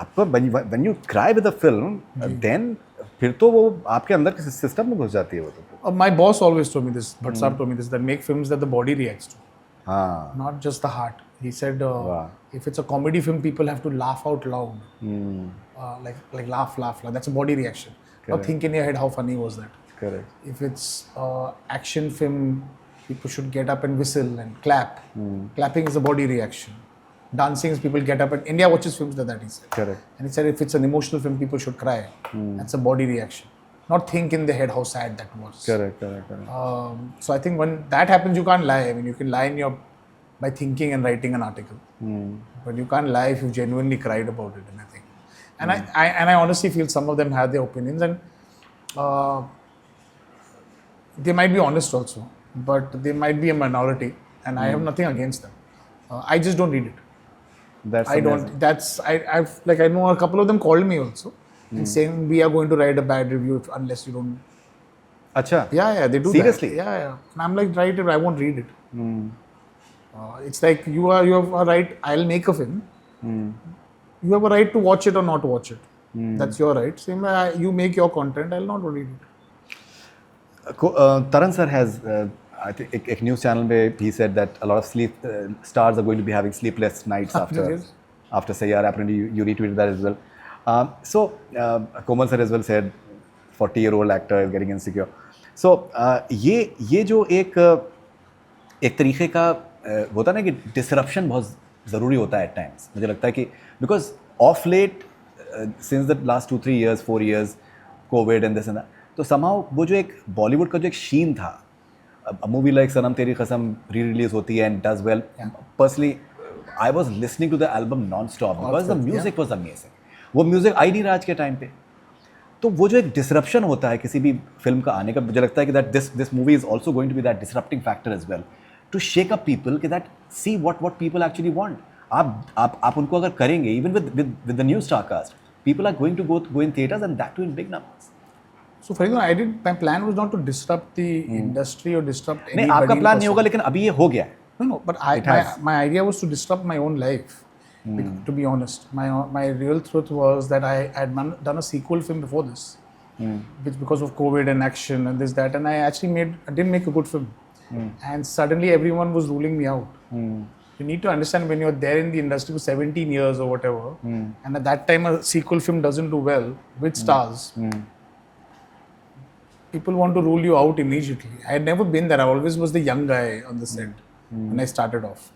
आपको when you cry with a film, then फिर तो वो आपके अंदर के सिस्टम में घुस जाती है वो तो. My boss always told me this, Bhatt Saab told me this, that make films that the body reacts to, हाँ. not just the heart. He said, Wow. if it's a comedy film, people have to laugh out loud. Like laugh. That's a body reaction. Not Correct. think in your head how funny was that. Correct. If it's action film, people should get up and whistle and clap. Clapping is a body reaction. Dancing is people get up and India watches films like that, he said. Correct. And he said if it's an emotional film, people should cry. That's a body reaction. Not think in their head how sad that was. Correct. So I think when that happens, you can't lie. I mean, you can lie by thinking and writing an article, but you can't lie if you genuinely cried about it. And I think, and I honestly feel some of them have their opinions, and they might be honest also, but they might be a minority, and I have nothing against them. I just don't read it. That's I amazing. don't. I've like I know a couple of them called me also and saying we are going to write a bad review unless you don't. अच्छा. Yeah, they do. Seriously? That. Yeah. And I'm like, write it. I won't read it. It's like you have a right. I'll make a film. You have a right to watch it or not watch it. That's your right. Same way you make your content. I'll not read it. Taran sir has, I think, एक news channel में he said that a lot of stars are going to be having sleepless nights after Saiyara. Apparently, you retweeted that as well. So Komal sir as well said, 40-year-old actor is getting insecure. So ये जो एक तरीके का होता है ना कि disruption बहुत ज़रूरी होता है at times. मुझे लगता है कि because of late since the last 2-3 years, 4 years, COVID and this and that, तो somehow वो जो एक बॉलीवुड का जो एक शीन था, a movie like सनम तेरी कसम re-release होती है and does well. Personally, I was listening to the album non-stop because the music was amazing. वो म्यूजिक आई नहीं रहा आज के टाइम पे. तो वो जो एक डिसरप्शन होता है किसी भी फिल्म का आने का, मुझे लगता है कि that this movie is also going to be that disrupting factor as well to shake up people कि that see what people actually want. आप उनको अगर करेंगे even with the new star cast, people are going to go in theatres and that too in big numbers. So Faridoon, my plan was not to disrupt the industry or disrupt anybody. नहीं, आपका plan नहीं होगा, लेकिन अभी ये हो गया है. No, but my idea was to disrupt my own life. To be honest, my real truth was that I had done a sequel film before this, which because of COVID and action and this that, and I didn't make a good film, and suddenly everyone was ruling me out. You need to understand when you're there in the industry for 17 years or whatever, and at that time a sequel film doesn't do well with stars. People want to rule you out immediately. I had never been there. I always was the young guy on the set when I started off.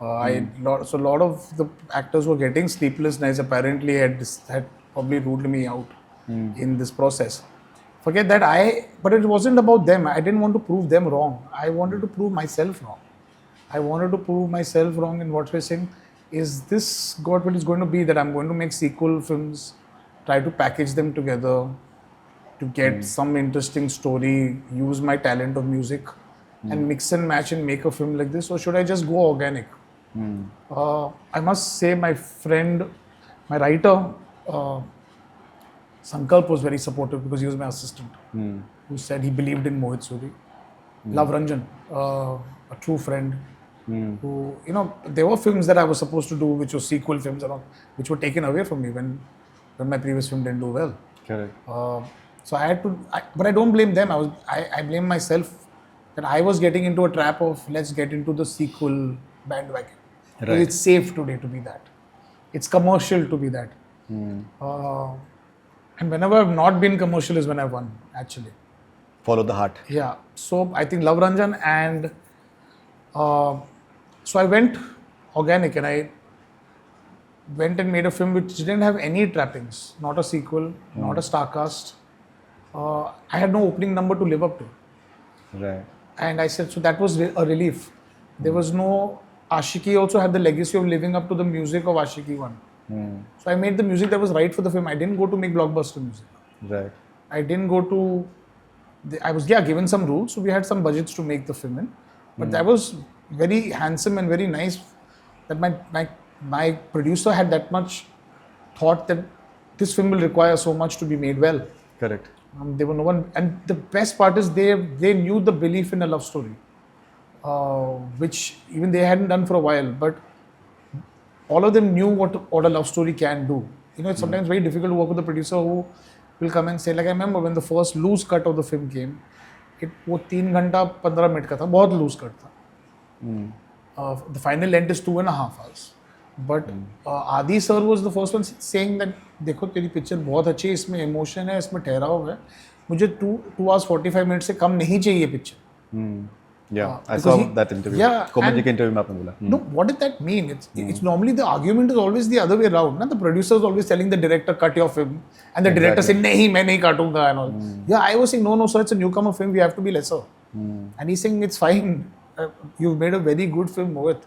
So a lot of the actors were getting sleepless nights. Apparently, had probably ruled me out in this process. Forget that. But it wasn't about them. I didn't want to prove them wrong. I wanted to prove myself wrong. I wanted to prove myself wrong in what we're saying. Is this what it is going to be? That I'm going to make sequel films, try to package them together to get some interesting story, use my talent of music and mix and match and make a film like this, or should I just go organic? I must say my friend, my writer, Sankalp was very supportive because he was my assistant, who said he believed in Mohit Suri. Love Ranjan, a true friend, who, there were films that I was supposed to do which were sequel films and all, which were taken away from me when my previous film didn't do well. Correct. So I had to, but I don't blame them. I blame myself that I was getting into a trap of let's get into the sequel bandwagon. Right. It's safe today to be that. It's commercial to be that. And whenever I've not been commercial is when I've won, actually. Follow the heart. Yeah. So I think Love Ranjan and so I went organic and I went and made a film which didn't have any trappings. Not a sequel, not a star cast. I had no opening number to live up to. Right. And I said, so that was a relief. There was no, Aashiqi also had the legacy of living up to the music of Aashiqi 1. So I made the music that was right for the film. I didn't go to make blockbuster music. Right. I didn't go to, I was given some rules. So we had some budgets to make the film in. But that was very handsome and very nice that my producer had that much thought that this film will require so much to be made well. Correct. They were no one, and the best part is they knew the belief in a love story, which even they hadn't done for a while. But all of them knew what a love story can do. You know, it's sometimes very difficult to work with a producer who will come and say, like I remember when the first loose cut of the film came, वो 3 घंटा 15 minute का था, बहुत loose cut था. The final length is 2.5 hours. But Adi sir was the first one saying that देखो तेरी picture बहुत अच्छी है, इसमें इमोशन है, इसमें ठहराव है, मुझे 2 hours 45 मिनट से कम नहीं चाहिए picture. Yeah, I saw that interview. Yeah, Comedy के interview में आपने बोला. No, what did that mean? It's normally the argument is always the other way around. Na? The producer is always telling the director cut your film, and the director saying नहीं मैं नहीं काटूंगा and all. Yeah, I was saying no sir, it's a newcomer film, we have to be lesser. And he's saying it's fine. You've made a very good film, Mohit.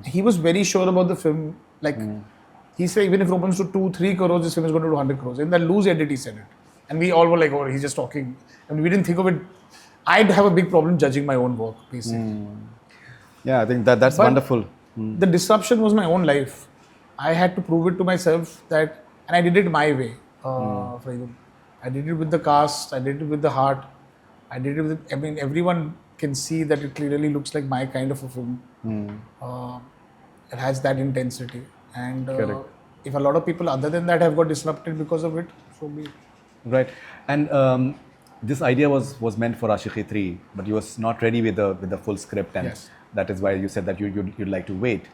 He was very sure about the film. Like he said, even if it opens to 2-3 crores, this film is going to do 100 crores. In that loose edit, he said it, and we all were like, oh, he's just talking. And we didn't think of it. I'd have a big problem judging my own work, basically. Yeah, I think that's wonderful. The disruption was my own life. I had to prove it to myself that, and I did it my way. Faridoon. I did it with the cast. I did it with the heart. I did it with. I mean, everyone can see that it clearly looks like my kind of a film. It has that intensity, and if a lot of people other than that have got disrupted because of it, so be it. Right, and this idea was meant for Aashiqi 3, but you was not ready with the full script, and Yes. that is why you said that you'd like to wait.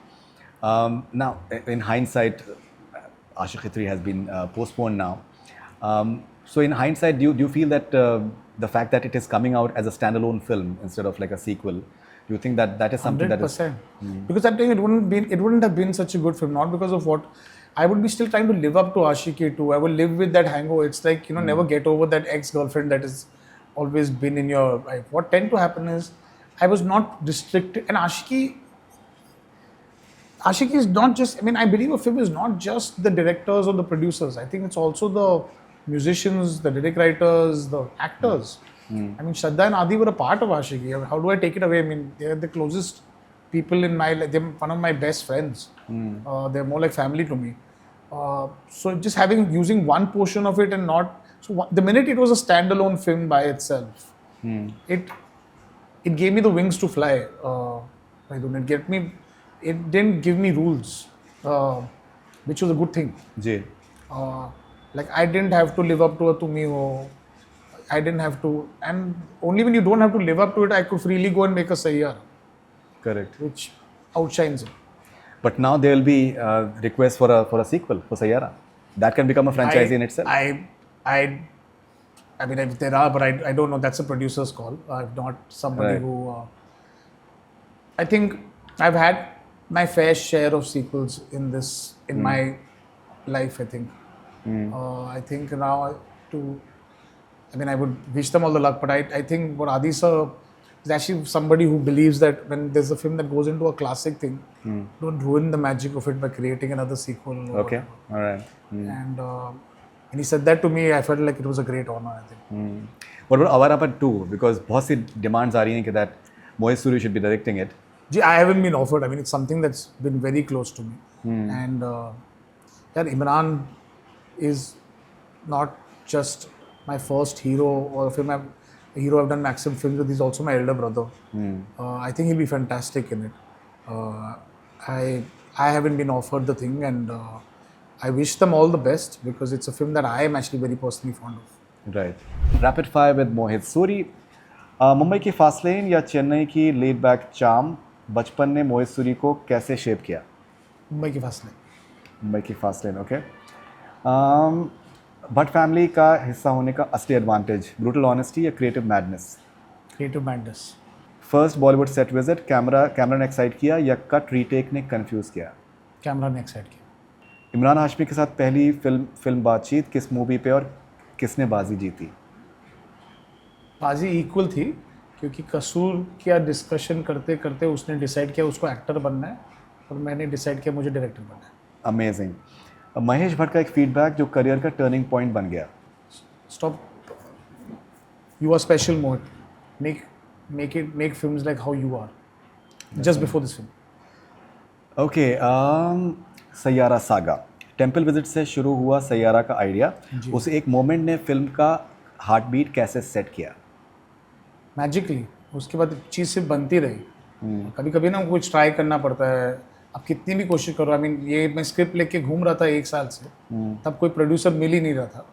Now, in hindsight, Aashiqi 3 has been postponed now. So in hindsight, do you feel that the fact that it is coming out as a standalone film instead of like a sequel, do you think that is something 100%. that is... Because I think it wouldn't have been such a good film, not because of what I would be still trying to live up to Aashiqi 2. I will live with that hangover. It's like, you know, never get over that ex-girlfriend that has always been in your life. What tend to happen is I was not restricted, and Aashiqi is not just, I mean, I believe a film is not just the directors or the producers. I think it's also the musicians, the lyric writers, the actors. I mean, Shraddha and Adi were a part of Aashiqi. How do I take it away? I mean, they're the closest people in my life. They're one of my best friends. They're more like family to me. So just using one portion of it and not, so the minute it was a standalone film by itself, it gave me the wings to fly. It didn't give me rules, which was a good thing. Like I didn't have to live up to a Tumi Ho. I didn't have to, and only when you don't have to live up to it, I could freely go and make a Saiyara. Correct. Which outshines it. But now there will be requests for a sequel for Saiyaara. That can become a franchise in itself. I mean, if there are, but I don't know. That's a producer's call. I'm not somebody who. I think I've had my fair share of sequels in my life. I think. I think now I mean, I would wish them all the luck, but I think what Adi sir is actually somebody who believes that when there's a film that goes into a classic thing, don't ruin the magic of it by creating another sequel. Okay, all right. And he said that to me, I felt like it was a great honor, I think. What about Awarapad 2? Because बहुत सी demands आ रही हैं कि that Mohit Suri should be directing it. I haven't been offered. I mean, it's something that's been very close to me. And Imran is not just my first hero or a hero I've done maximum films with. He's also my elder brother. I think he'll be fantastic in it. I haven't been offered the thing, and I wish them all the best because it's a film that I am actually very personally fond of. Right. Rapid fire with Mohit Suri. Mumbai की fast लेन या चेन्नई की laid back charm बचपन ने मोहित सूरी को कैसे shape किया? मुंबई की fast lane. Mumbai की fast lane, okay. Bhatt family का हिस्सा होने का असली एडवांटेज ब्रूटल ऑनेस्टी या creative madness? Creative madness. First Bollywood set visit camera ने एक्साइट किया या कट रीटेक ने कंफ्यूज किया? कैमरा ने एक्साइट किया. इमरान हाशमी के साथ पहली फिल्म बातचीत किस मूवी पे और किसने बाजी जीती? बाजी इक्वल थी क्योंकि कसूर का डिस्कशन करते करते उसने डिसाइड किया उसको एक्टर बनना है और मैंने डिसाइड किया मुझे डायरेक्टर बनना है. अमेजिंग. महेश भट्ट का एक फीडबैक जो करियर का टर्निंग पॉइंट बन गया. Stop. You are special Mohit. Make films like how you are. Just before this film. Okay. Saiyaara saga temple visit से शुरू हुआ सैयारा का आइडिया. उस एक मोमेंट ने फिल्म का हार्ट बीट कैसे सेट किया? मैजिकली उसके बाद चीज़ सिर्फ बनती रही। कभी कभी ना कुछ ट्राई करना पड़ता है, आप कितनी भी कोशिश करो। आई मीन ये मैं स्क्रिप्ट लेके घूम रहा था 1 साल से, तब कोई प्रोड्यूसर मिल ही नहीं रहा था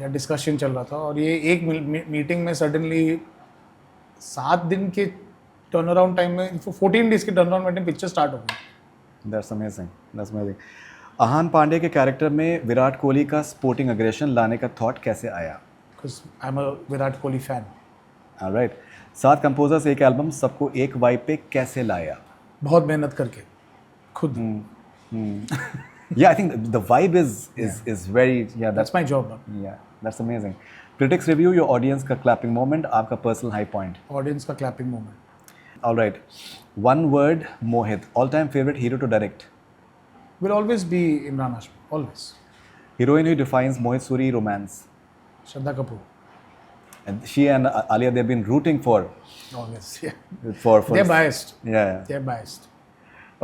या डिस्कशन चल रहा था, और ये एक मीटिंग में सडनली 7 दिन के टर्न अराउंड टाइम में, 14 डेज के टर्न अराउंड में पिक्चर स्टार्ट हो गई। That's amazing, that's amazing. Ahaan Panday के कैरेक्टर में विराट कोहली का स्पोर्टिंग अग्रेशन लाने का थॉट कैसे आया? Because I am a Virat Kohli fan. Alright. 7 composers एक एल्बम, सबको एक वाइब पे कैसे लाया? बहुत मेहनत करके खुद। Yeah, I think the vibe is very, yeah, that's my job. yeah, that's amazing. Critics review, your audience का clapping moment, आपका personal high point. ऑडियंस का clapping moment. All right. One word, Mohit. All-time favorite hero to direct. Will always be Imran Hashmi, always. Heroine who defines Mohit Suri romance. Shraddha Kapoor, And she and Alia, they've been rooting for always. for They're biased. Yeah. They're biased.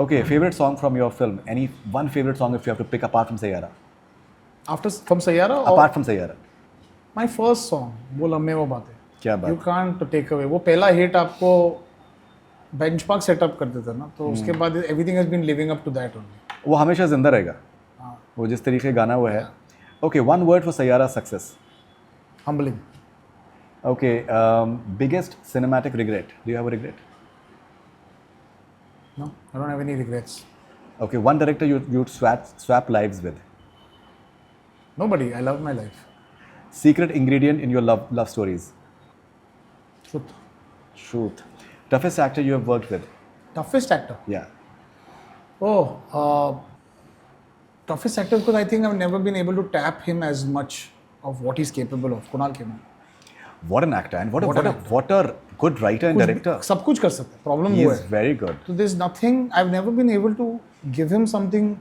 Okay, favorite song from your film. Any one favorite song if you have to pick apart from Saiyaara? After from Saiyara or Apart from Saiyaara. my first song, वो लम्हे वो बातें। क्या You बात? can't take away। वो पहला hit आपको benchmark setup कर देता ना, तो उसके बाद everything has been living up to that only। वो हमेशा जिंदा रहेगा, हाँ, वो जिस तरीके का गाना वो है। Okay, one word for Saiyaara success. humbling। Okay, biggest cinematic regret. Do you have a regret? No, I don't have any regrets। Okay, one director you'd swap lives with. Nobody। I love my life। Secret ingredient in your love stories. Truth। Truth. Toughest actor you have worked with. Toughest actor? Yeah. Oh, toughest actor because I think I've never been able to tap him as much of what he's capable of। Kunal Khemu. What an actor, and What an what a good writer and director. सब कुछ कर सकता है, problem He वो is है। very good. So there's nothing, I've never been able to give him something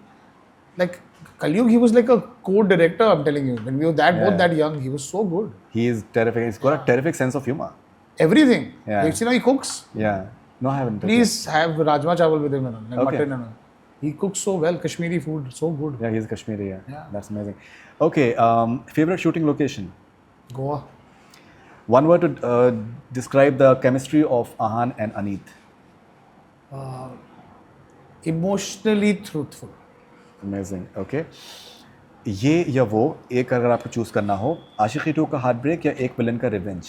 like Kalyug, he was like a co-director, I'm telling you. When we were both that young, he was so good. He is terrific. He's got a terrific sense of humor. Everything। Yeah. You see now he cooks। Yeah. No, I haven't. Please have rajma chawal with him and Okay. mutton and all. He cooks so well, Kashmiri food, so good। Yeah, he's Kashmiri. Yeah. Yeah. That's amazing. Okay, favorite shooting location. Goa। One word to describe the chemistry of Ahaan and Aneet. Emotionally truthful। Amazing. Okay. ये या वो, एक अगर आपको choose करना हो, आशिकी 2 का heart break या एक विलन का रिवेंज?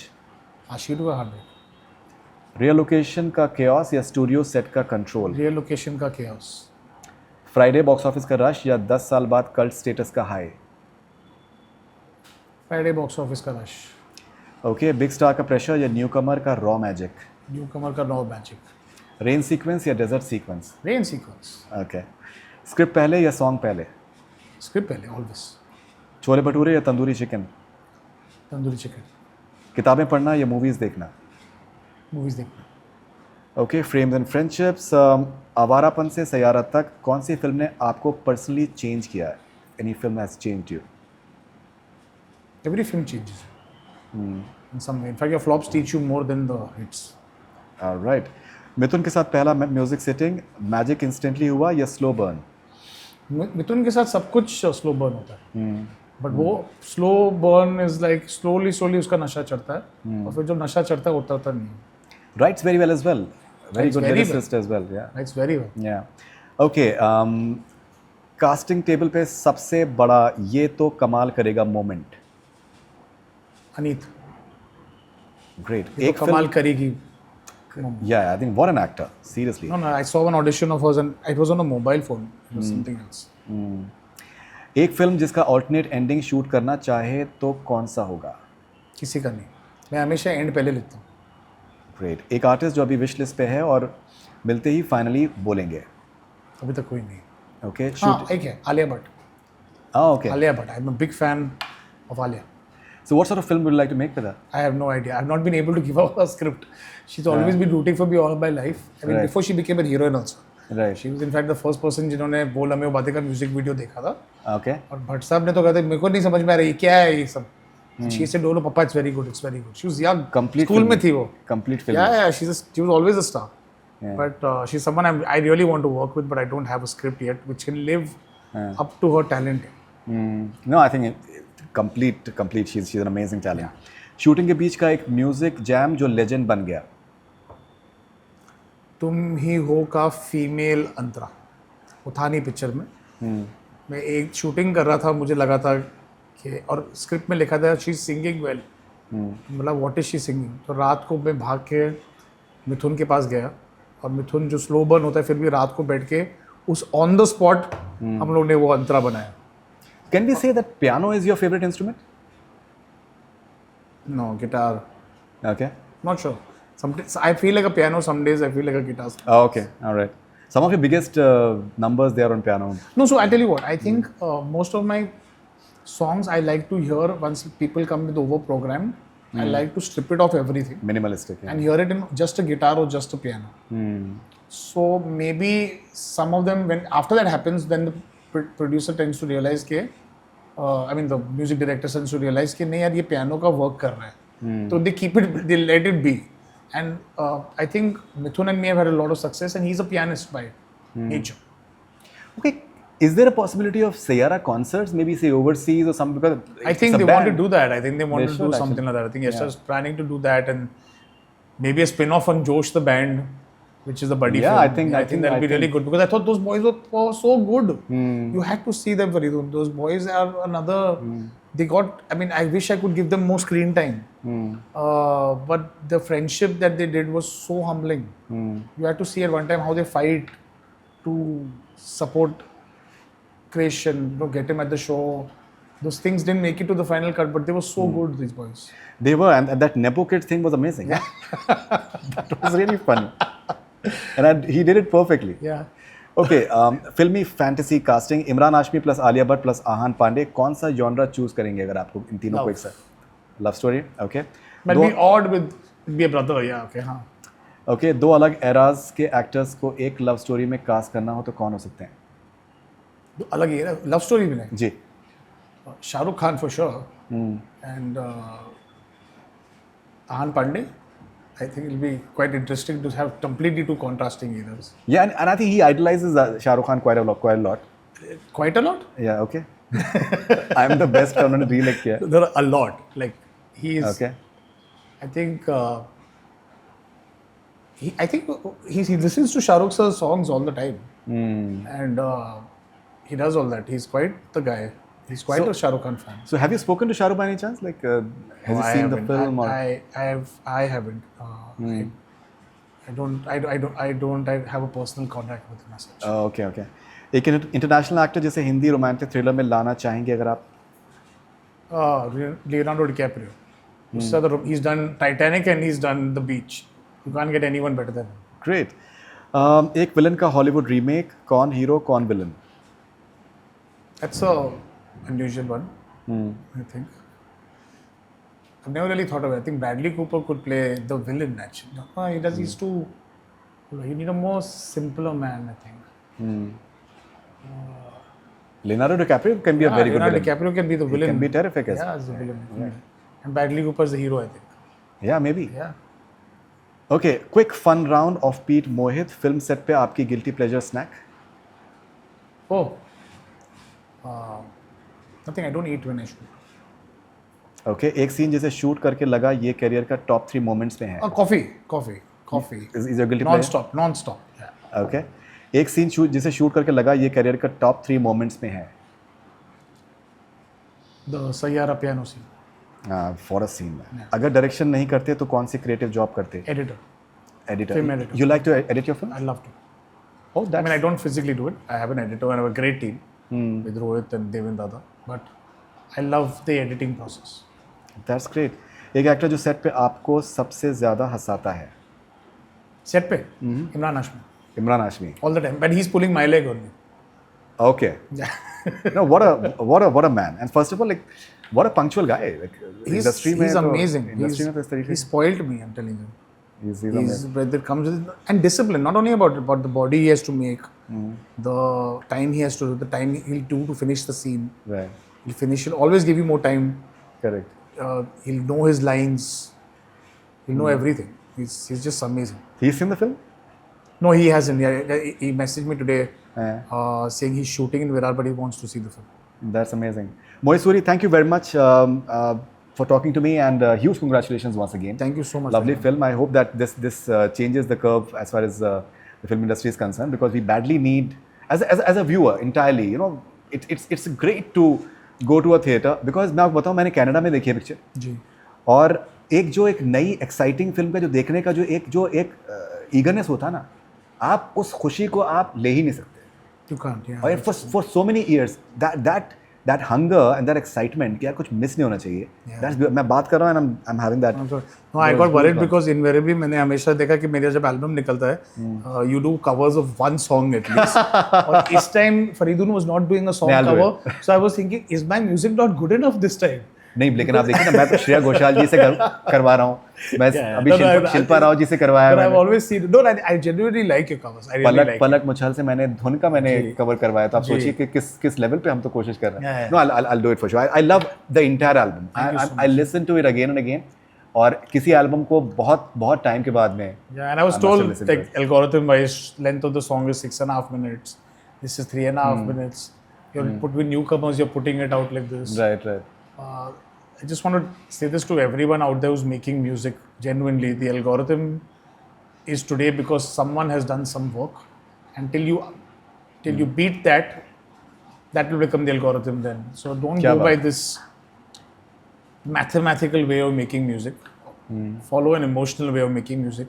आशिकी 2 का हार्ट ब्रेक। रियल लोकेशन का केओस या स्टूडियो सेट का कंट्रोल? रियल लोकेशन का chaos। फ्राइडे बॉक्स ऑफिस का रश या 10 साल बाद कल्ट स्टेटस का हाई? फ्राइडे बॉक्स ऑफिस का रश। ओके, बिग स्टार का प्रेशर या न्यू कमर का रॉ मैजिक? न्यू कमर का नो मैजिक। रेन सीक्वेंस या desert sequence? Rain sequence. Okay, script पहले या सॉन्ग पहले? स्क्रिप्ट पहले, ऑलवेज। छोले भटूरे या तंदूरी चिकन? तंदूरी चिकन। किताबें पढ़ना या मूवीज़ देखना? मूवीज देखना। Okay, frames and friendships. Awarapan से सैयारा तक कौन सी फिल्म ने आपको पर्सनली चेंज किया है? Any film has changed you? Every film changes in some way। In fact, your flops teach you more than the hits। Right. Mithun के साथ पहला म्यूजिक सेटिंग, मैजिक इंस्टेंटली हुआ या स्लो बर्न? मिथुन के साथ सब कुछ स्लो बर्न होता है, बट वो slow burn is like slowly उसका नशा चढ़ता है, और फिर जब नशा चढ़ता है उतरता नहीं है। Writes very well as well, very Writes good very lyricist as well. Yeah It's very well। Yeah okay, casting table पे सबसे बड़ा ये तो कमाल करेगा मोमेंट? अनीत ग्रेट। ये तो कमाल करेगी। या I think what an actor, seriously. No, I saw one audition of hers and it was on a mobile phone। It was something else। एक फिल्म जिसका ऑल्टरनेट एंडिंग शूट करना चाहे तो कौन सा होगा? किसी का नहीं, मैं हमेशा एंड पहले लिखता हूँ। ग्रेट। एक आर्टिस्ट जो अभी विश लिस्ट पे है और मिलते ही फाइनली बोलेंगे? अभी तक कोई नहीं। ओके, हाँ, शूट। एक है Alia Bhatt. Okay, Alia Bhatt, I am a big fan of Alia. so what sort of film would you like to make with her? I have no idea। I've not been able to give her a script। She's always been rooting for me all of my life। I mean, Right. before she became a heroine also। Right. She was in fact the first person जिन्होंने बोल हमें बातें का music video देखा था, okay. और भट्ट साहब ने तो कहा था मेरे को नहीं समझ में आ रही क्या है ये सब। She said, "No, Papa, it's very good, it's very good." She was young, Complete school film। में थी वो। Complete film. Yeah, she was always a star। Yeah. But she's someone I really want to work with, but I don't have a script yet which can live up to her talent। No, I think complete. She's an amazing talent. Shooting के बीच का एक music jam जो legend बन गया. तुम ही हो का female अंतरा, वो था नहीं पिक्चर में. मैं एक शूटिंग कर रहा था, मुझे लगा था कि, और स्क्रिप्ट में लिखा था शी इज सिंगिंग वेल. मतलब व्हाट इज शी सिंगिंग. तो रात को मैं भाग के मिथुन के पास गया, और मिथुन जो स्लो बर्न होता है फिर भी रात को बैठ के उस ऑन द स्पॉट हम लोग ने वो अंतरा बनाया. Can we say that piano is your favorite instrument? No, guitar. Okay. Not sure. Some days I feel like a piano, some days I feel like a guitar. Oh, okay. All right. Some of your biggest numbers there on piano. No, so I tell you what, I think most of my songs I like to hear once people come with over program. I like to strip it off everything. Minimalistic. Yeah. And hear it in just a guitar or just a piano. So maybe some of them, when after that happens, then the producer tends to realize के I mean the music director tends to realize कि नहीं यार ये piano का work कर रहा है. So they keep it, they let it be. And I think Mithun and me have had a lot of success, and he's a pianist by nature. Okay. Is there a possibility of Saiyaara concerts, maybe say overseas or something? Because I think they want to do that. I think they want to do should, something like that. I think Yash's planning to do that, and maybe a spin-off on Josh the Band, which is a buddy film. I think that'll be really good, because I thought those boys were so good. You had to see them, Faridoon. Those boys are another. They got. I mean, I wish I could give them more screen time. But the friendship that they did was so humbling. You had to see at one time how they fight to support creation, get him at the show. Those things didn't make it to the final cut, but they were so good, these boys. They were, and that Nepo Kid thing was amazing. That was really fun. And he did it perfectly. Yeah. Okay, filmy fantasy casting, Imran Hashmi plus Alia Bhatt plus Ahaan Pandey, कौन सा genre choose करेंगे अगर आपको इन तीनों को एक साथ? Love story, okay. But be odd with be a brother, yeah, okay, हाँ. Okay, दो अलग eras के actors को एक love story में cast करना हो तो कौन हो सकते हैं? दो अलग ही है, love story भी नहीं. जी. Shahrukh Khan for sure. And Ahaan Pandey. I think it'll be quite interesting to have completely two contrasting eras. Yeah, and I think he idolizes Shah Rukh Khan quite a lot. Quite a lot? Yeah, okay. I'm the best on a remake here. There are a lot. Like he is. Okay. I think. He listens to Shah Rukh's songs all the time, and he does all that. He's quite the guy. He's quite a Shah Rukh Khan fan. So have you spoken to Shah Rukh by any chance? Like, has he seen the film? I haven't. I don't have a personal contact with him as such. Okay. एक international actor जैसे Hindi romantic thriller में लाना चाहेंगे अगर आप? Leonardo DiCaprio. He's done Titanic and he's done The Beach. You can't get anyone better than him. Great. एक villain का Hollywood remake, कौन हीरो कौन villain? That's a unusual one. I think. I've never really thought of it. I think Bradley Cooper could play the villain actually. No, he does. He's too. You need a more simpler man, I think. Leonardo DiCaprio can be a very good villain. Leonardo DiCaprio can be the villain. He can be terrific as as a villain. Yeah. And Bradley Cooper is the hero, I think. Yeah, maybe. Yeah. Okay, quick fun round. Offbeat Mohit, film set पे आपकी guilty pleasure snack? Oh. Nothing. I don't eat when I shoot. Okay, एक scene जैसे shoot करके लगा ये career का top 3 moments में है. Coffee. Is your guilty pleasure? Non-stop. Yeah. Okay. एक सीन जिसे शूट करके लगा ये करियर का टॉप 3 मोमेंट्स में है. The Saiyaara piano scene. For a scene. अगर डायरेक्शन नहीं करते तो कौन सी क्रिएटिव जॉब करते? Editor. Film editor. You like to edit your film? I love to. Oh, I mean, I don't physically do it. I have an editor and I have a great team with Rohit and Devin Dada. But I love the editing process. That's great. एक actor जो set पे आपको सबसे ज़्यादा हंसाता है? Set पे? Imran Hashmi. Imran Hashmi. All the time. But he's pulling my leg on me. Okay. Yeah. No, what a man. And first of all, like, what a punctual guy. Like, He's amazing. Industry में तो इस तरीके He spoiled me, I'm telling you. He's amazing. There comes with, and discipline. Not only about the body he has to make, the time he has to do, the time he'll do to finish the scene. Right. He'll always give you more time. Correct. He'll know his lines. He'll know everything. He's just amazing. He's seen the film? No, he hasn't. He messaged me today saying he's shooting in Virar, but he wants to see the film. That's amazing. Mohit Suri, thank you very much for talking to me, and huge congratulations once again. Thank you so much. Lovely film. I hope that this changes the curve as far as the film industry is concerned, because we badly need, as a viewer entirely, you know, it's great to go to a theatre, because मैं आपको बताऊँ, मैंने Canada में देखी है picture जी, और एक नई एक्साइटिंग फिल्म का जो देखने का जो एक ईगरनेस होता है ना, आप उस खुशी को आप ले ही नहीं सकते. you can't. Yeah. और for so many years that hunger and that excitement कि यार कुछ मिस नहीं होना चाहिए. That's मैं बात कर रहा हूँ and I'm having that. No, I got worried because invariably मैंने हमेशा देखा कि मेरा जब एल्बम निकलता है, you do covers of one song at least. और इस time Faridoon was not doing a song cover, so I was thinking, is my music not good enough this time? नहीं, लेकिन आप देखिए ना, मैं तो श्रेया घोषाल जी से करवा रहा हूँ, मैं अभी शिल्पा राव जी से करवाया है. I've always seen. No, I genuinely like your covers. I really like. पलक मुछल से मैंने धुन का कवर करवाया, तो आप सोचिए कि किस लेवल पे हम तो कोशिश कर रहे हैं. No, I'll do it for sure. I love the entire album. I listen to it again and again. और किसी एल्बम को बहुत टाइम के बाद में. Yeah, and I was told like algorithm wise length of the song is 6.5 minutes. This is 3.5 minutes. You're put with newcomers, you're putting it out like this. Right. I just want to say this to everyone out there who's making music. Genuinely, the algorithm is today because someone has done some work, and till you beat that will become the algorithm then. So don't go by this mathematical way of making music. Follow an emotional way of making music.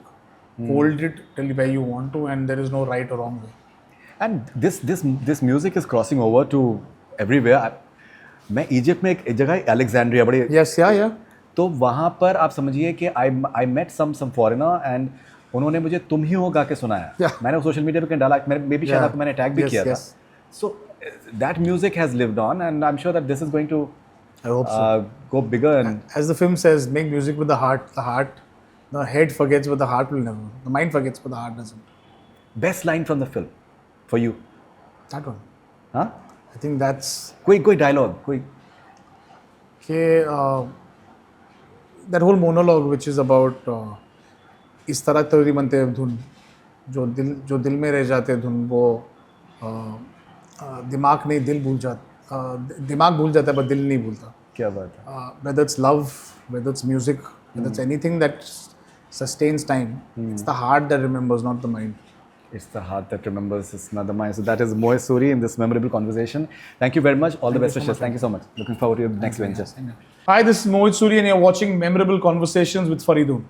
Hold it till where you want to, and there is no right or wrong way. And this music is crossing over to everywhere. मैं Egypt में एक जगह Alexandria बड़ी. Yes, yeah. तो वहाँ पर आप समझिए कि I met some foreigner and उन्होंने मुझे तुम ही हो गा के सुनाया. मैंने सोशल मीडिया पे डाला, मे बी शायद आपको मैंने टैग भी किया था. So that music has lived on, and I'm sure that this is going to I hope so. Go bigger. And as the film says, make music with the heart. The head forgets, but the heart will never. The mind forgets, but the heart doesn't. Best line from the film for you? That one. Huh? I think that's कोई dialogue, कोई that whole monologue which is about इस तरह तेरी बनते हैं धुन, जो दिल में रह जाते हैं धुन, वो दिमाग नहीं दिल भूल जाता, दिमाग भूल जाता है पर दिल नहीं भूलता. क्या बात है. Whether it's love, whether it's music, whether it's anything that sustains time, it's the heart that remembers, not the mind. It's the heart that remembers, it's not the mind. So that is Mohit Suri in this memorable conversation. Thank you very much. All the best wishes. Thank you so much. Looking forward to your next venture. Hi, this is Mohit Suri and you're watching Memorable Conversations with Faridoon.